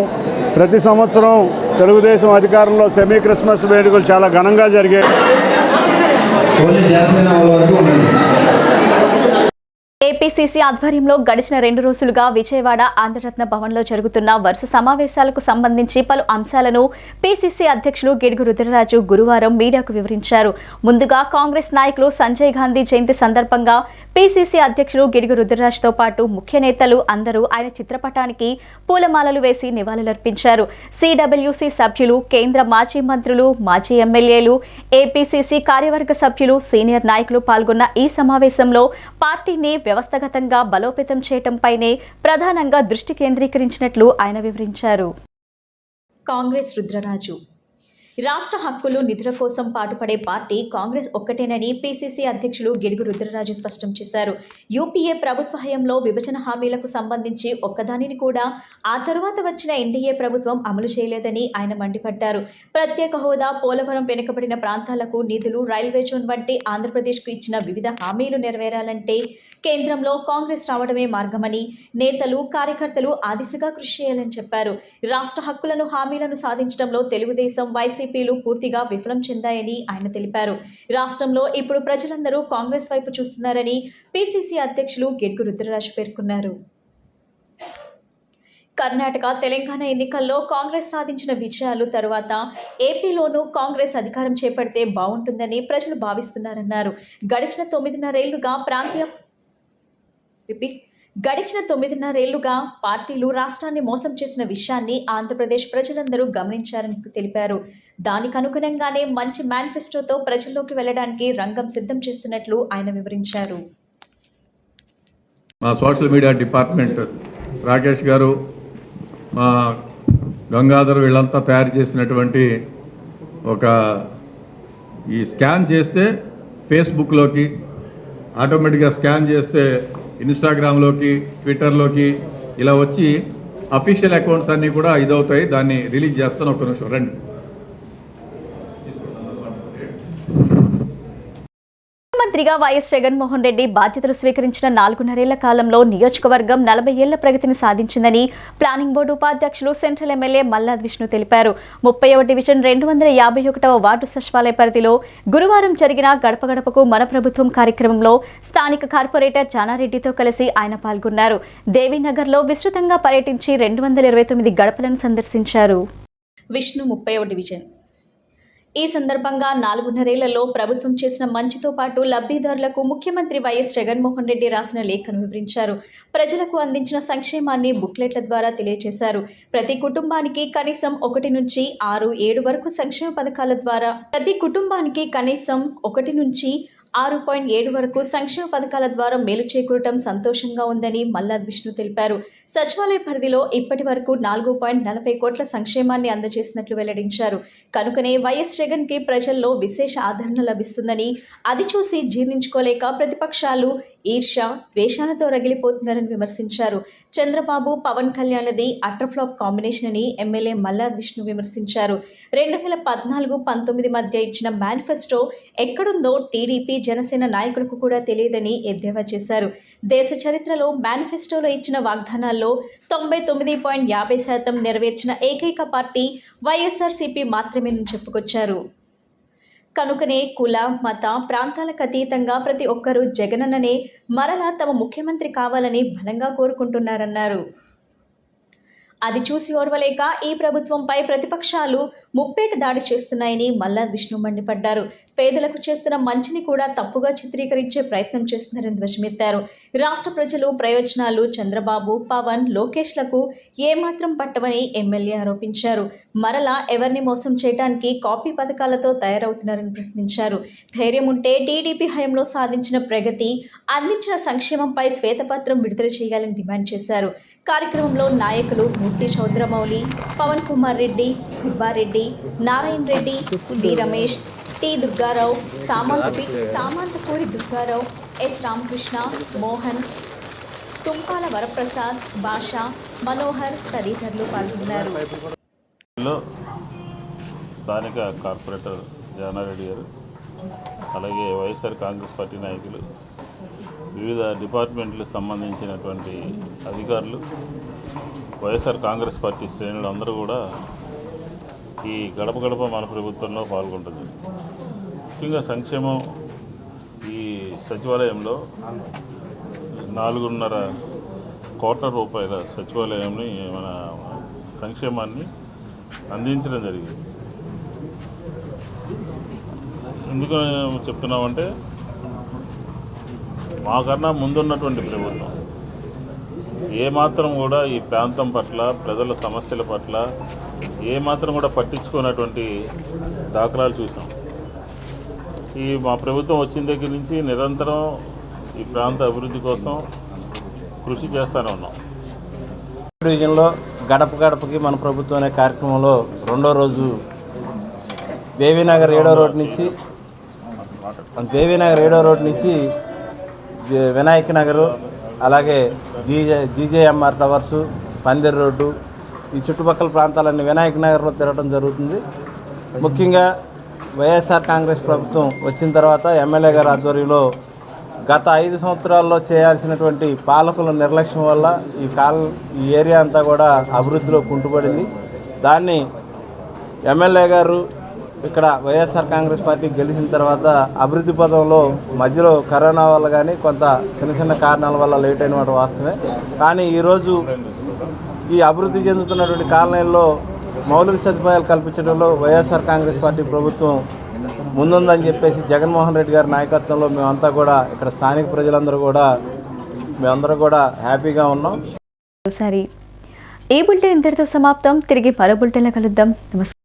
Speaker 18: ప్రతి సంవత్సరం తెలుగుదేశం అధికారంలో సెమీ క్రిస్మస్ వేడుకలు చాలా ఘనంగా జరిగాయి.
Speaker 1: ఏపీసీసీ ఆధ్వర్యంలో గడిచిన 2 రోజులుగా విజయవాడ ఆంధ్రరత్న భవన్లో జరుగుతున్న వరుస సమావేశాలకు సంబంధించి పలు అంశాలను పీసీసీ అధ్యక్షులు గిడుగు రుద్రరాజు గురువారం మీడియాకు వివరించారు. ముందుగా కాంగ్రెస్ నాయకులు సంజయ్ గాంధీ జయంతి సందర్భంగా పీసీసీ అధ్యక్షులు గిడుగు రుద్రరాజుతో పాటు ముఖ్య నేతలు అందరూ ఆయన చిత్రపటానికి పూలమాలలు వేసి నివాళులర్పించారు. సిడబ్ల్యూసీ సభ్యులు, కేంద్ర మాజీ మంత్రులు, మాజీ ఎమ్మెల్యేలు, ఏపీసీసీ కార్యవర్గ సభ్యులు, సీనియర్ నాయకులు పాల్గొన్న ఈ సమావేశంలో పార్టీని వ్యవస్థాగతంగా బలోపేతం చేయడంపైనే ప్రధానంగా దృష్టి కేంద్రీకరించినట్లు ఆయన వివరించారు. కాంగ్రెస్ రుద్రరాజు రాష్ట్ర హక్కులు నిధుల కోసం పాటుపడే పార్టీ కాంగ్రెస్ ఒక్కటేనని పీసీసీ అధ్యక్షులు గిడుగు రుద్రరాజు స్పష్టం చేశారు. యూపీఏ ప్రభుత్వ హయాంలో విభజన హామీలకు సంబంధించి ఒక్కదానిని కూడా ఆ తరువాత వచ్చిన ఎన్డీఏ ప్రభుత్వం అమలు చేయలేదని ఆయన మండిపడ్డారు. ప్రత్యేక హోదా, పోలవరం, వెనుకబడిన ప్రాంతాలకు నిధులు, రైల్వే జోన్ వంటి ఆంధ్రప్రదేశ్కు ఇచ్చిన వివిధ హామీలు నెరవేరాలంటే కేంద్రంలో కాంగ్రెస్ రావడమే మార్గమని నేతలు, కార్యకర్తలు ఆ దిశగా కృషి చేయాలని చెప్పారు. రాష్ట్ర హక్కులను, హామీలను సాధించడంలో తెలుగుదేశం, వైసీపీలు పూర్తిగా విఫలం చెందాయని ఆయన తెలిపారు. రాష్ట్రంలో ఇప్పుడు ప్రజలందరూ కాంగ్రెస్ వైపు చూస్తున్నారని పీసీసీ అధ్యక్షులు గిడుగు రుద్రరాజు పేర్కొన్నారు. కర్ణాటక, తెలంగాణ ఎన్నికల్లో కాంగ్రెస్ సాధించిన విజయాలు తరువాత ఏపీలోనూ కాంగ్రెస్ అధికారం చేపడితే బాగుంటుందని ప్రజలు భావిస్తున్నారన్నారు. గడిచిన 9.5 ఏళ్లుగా పార్టీలు రాష్ట్రాన్ని మోసం చేసిన విషయాన్ని ఆంధ్రప్రదేశ్ ప్రజలందరూ గమనించారని తెలిపారు. దానికి అనుగుణంగానే మంచి మేనిఫెస్టోతో ప్రజల్లోకి వెళ్లడానికి రంగం సిద్ధం చేస్తున్నట్లు ఆయన వివరించారు.
Speaker 19: మా సోషల్ మీడియా డిపార్ట్మెంట్ రాకేష్ గారు, మా గంగాధర్ వీళ్ళంతా తయారు చేసినటువంటి ఒక ఈ స్కాన్ చేస్తే ఫేస్బుక్లోకి, ఆటోమేటిక్గా స్కాన్ చేస్తే ఇన్స్టాగ్రామ్లోకి, ట్విట్టర్లోకి ఇలా వచ్చి అఫీషియల్ అకౌంట్స్ అన్నీ కూడా ఇదవుతాయి. దాన్ని రిలీజ్ చేస్తాను. ఒక నిమిషం రండి.
Speaker 1: ముఖ్యమంత్రిగా వైఎస్ జగన్మోహన్ రెడ్డి బాధ్యతలు స్వీకరించిన 4.5 ఏళ్ల కాలంలో నియోజకవర్గం 40 ఏళ్ల ప్రగతిని సాధించిందని ప్లానింగ్ బోర్డు ఉపాధ్యక్షులు సెంట్రల్ ఎమ్మెల్యే మల్లాద్ విష్ణు తెలిపారు. 30వ డివిజన్ 251వ వార్డు సచివాలయ పరిధిలో గురువారం జరిగిన గడప గడపకు మన ప్రభుత్వం కార్యక్రమంలో స్థానిక కార్పొరేటర్ జానారెడ్డితో కలిసి ఆయన పాల్గొన్నారు. దేవీనగర్లో విస్తృతంగా పర్యటించి 229 గడపలను సందర్శించారు. విష్ణు 30వ డివిజన్. ఈ సందర్భంగా 4.5 ఏళ్లలో ప్రభుత్వం చేసిన మంచితో పాటు లబ్ధిదారులకు ముఖ్యమంత్రి వైఎస్ జగన్మోహన్ రెడ్డి రాసిన లేఖను వివరించారు. ప్రజలకు అందించిన సంక్షేమాన్ని బుక్లెట్ల ద్వారా తెలియజేశారు. ప్రతి కుటుంబానికి కనీసం 1 నుంచి 6, 7 వరకు సంక్షేమ పథకాల ద్వారా ప్రతి కుటుంబానికి కనీసం 1 నుంచి 6.7 వరకు సంక్షేమ పథకాల ద్వారా మేలు చేకూరటం సంతోషంగా ఉందని మల్లాద్ విష్ణు తెలిపారు. సచివాలయ పరిధిలో ఇప్పటి వరకు 4.40 కోట్ల సంక్షేమాన్ని అందజేసినట్లు వెల్లడించారు. కనుకనే వైఎస్ జగన్ కి ప్రజల్లో విశేష ఆదరణ లభిస్తుందని, అది చూసి జీర్ణించుకోలేక ప్రతిపక్షాలు ఈర్ష్య, ద్వేషాలతో రగిలిపోతున్నారని విమర్శించారు. చంద్రబాబు, పవన్ కళ్యాణ్ది అట్రఫ్లాప్ కాంబినేషన్ అని ఎమ్మెల్యే మల్లాద్ విష్ణు విమర్శించారు. 2014-19 మధ్య ఇచ్చిన మేనిఫెస్టో ఎక్కడుందో టీడీపీ, జనసేన నాయకులకు కూడా తెలియదని ఎద్దేవా చేశారు. దేశ చరిత్రలో మేనిఫెస్టోలో ఇచ్చిన వాగ్దానాల్లో 99.50% నెరవేర్చిన ఏకైక పార్టీ వైఎస్ఆర్సీపీ మాత్రమేనని చెప్పుకొచ్చారు. కనుకనే కుల, మత, ప్రాంతాలకు అతీతంగా ప్రతి ఒక్కరూ జగనన్ననే మరలా తమ ముఖ్యమంత్రి కావాలని బలంగా కోరుకుంటున్నారన్నారు. అది చూసి ఓర్వలేక ఈ ప్రభుత్వంపై ప్రతిపక్షాలు ముప్పేట దాడి చేస్తున్నాయని మల్లాద్ విష్ణు మండిపడ్డారు. పేదలకు చేస్తున్న మంచిని కూడా తప్పుగా చిత్రీకరించే ప్రయత్నం చేస్తున్నారని ధ్వజమెత్తారు. రాష్ట్ర ప్రజలు ప్రయోజనాలు చంద్రబాబు, పవన్, లోకేష్లకు ఏమాత్రం పట్టవని ఎమ్మెల్యే ఆరోపించారు. మరలా ఎవరిని మోసం చేయడానికి కాపీ పథకాలతో తయారవుతున్నారని ప్రశ్నించారు. ధైర్యం ఉంటే టీడీపీ హయాంలో సాధించిన ప్రగతి, అందించిన సంక్షేమంపై శ్వేతపత్రం విడుదల చేయాలని డిమాండ్ చేశారు. కార్యక్రమంలో నాయకులు Murthy Chowdramouli, Pawan Kumar Reddy, Subbareddy, Narayana Reddy, D Ramesh, T Durgarao, Samanthapuri Durgarao, S Ramakrishna, Mohan, Tumpala Varaprasad, Basha, Manohar తదితరులు పాల్గొన్నారు.
Speaker 7: స్థానిక కార్పొరేటర్ జానారెడ్డి గారు, అలాగే వైఎస్ఆర్ కాంగ్రెస్ పార్టీ నాయకులు, వివిధ డిపార్ట్మెంట్లకు సంబంధించినటువంటి అధికారులు, వైఎస్ఆర్ కాంగ్రెస్ పార్టీ శ్రేణులు అందరూ కూడా ఈ గడప గడప మన ప్రభుత్వంలో పాల్గొంటుంది. ముఖ్యంగా సంక్షేమం ఈ సచివాలయంలో 4.5 కోట్ల రూపాయల సచివాలయంని మన సంక్షేమాన్ని అందించడం జరిగింది. ఎందుకు చెప్తున్నామంటే మాకన్నా ముందున్నటువంటి ప్రభుత్వం ఏమాత్రం కూడా ఈ ప్రాంతం పట్ల, ప్రజల సమస్యల పట్ల ఏమాత్రం కూడా పట్టించుకున్నటువంటి దాఖలాలు చూసాం. ఈ మా ప్రభుత్వం వచ్చిన దగ్గర నుంచి నిరంతరం ఈ ప్రాంత అభివృద్ధి కోసం కృషి చేస్తూనే ఉన్నాం.
Speaker 20: డివిజన్లో గడప గడపకి మన ప్రభుత్వం అనే కార్యక్రమంలో రెండో రోజు దేవీనగర్ 7వ రోడ్ నుంచి వినాయక్ నగరు, అలాగే జీజేఎంఆర్ టవర్సు, పందిర్ రోడ్డు, ఈ చుట్టుపక్కల ప్రాంతాలన్నీ వినాయక్ నగర్లో తిరగడం జరుగుతుంది. ముఖ్యంగా వైఎస్ఆర్ కాంగ్రెస్ ప్రభుత్వం వచ్చిన తర్వాత ఎమ్మెల్యే గారి ఆధ్వర్యంలో గత 5 సంవత్సరాల్లో చేయాల్సినటువంటి పాలకుల నిర్లక్ష్యం వల్ల ఈ ఏరియా అంతా కూడా అభివృద్ధిలో కుంటుపడింది. దాన్ని ఎమ్మెల్యే గారు ఇక్కడ వైఎస్ఆర్ కాంగ్రెస్ పార్టీ గెలిచిన తర్వాత అభివృద్ధి పదంలో మధ్యలో కరోనా వల్ల కానీ కొంత చిన్న కారణాల వల్ల లేట్ అయిన మాట వాస్తవమే. కానీ ఈరోజు ఈ అభివృద్ధి చెందుతున్నటువంటి కాలనీల్లో మౌలిక సదుపాయాలు కల్పించడంలో వైఎస్ఆర్ కాంగ్రెస్ పార్టీ ప్రభుత్వం ముందుందని చెప్పేసి జగన్మోహన్ రెడ్డి గారి నాయకత్వంలో మేమంతా కూడా ఇక్కడ స్థానిక ప్రజలందరూ కూడా హ్యాపీగా ఉన్నాం.
Speaker 1: ఈ బులెటిన్ ఇంతటితో సమాప్తం. తిరిగి మరో బులెటిన్లో కలుద్దాం. నమస్కారం.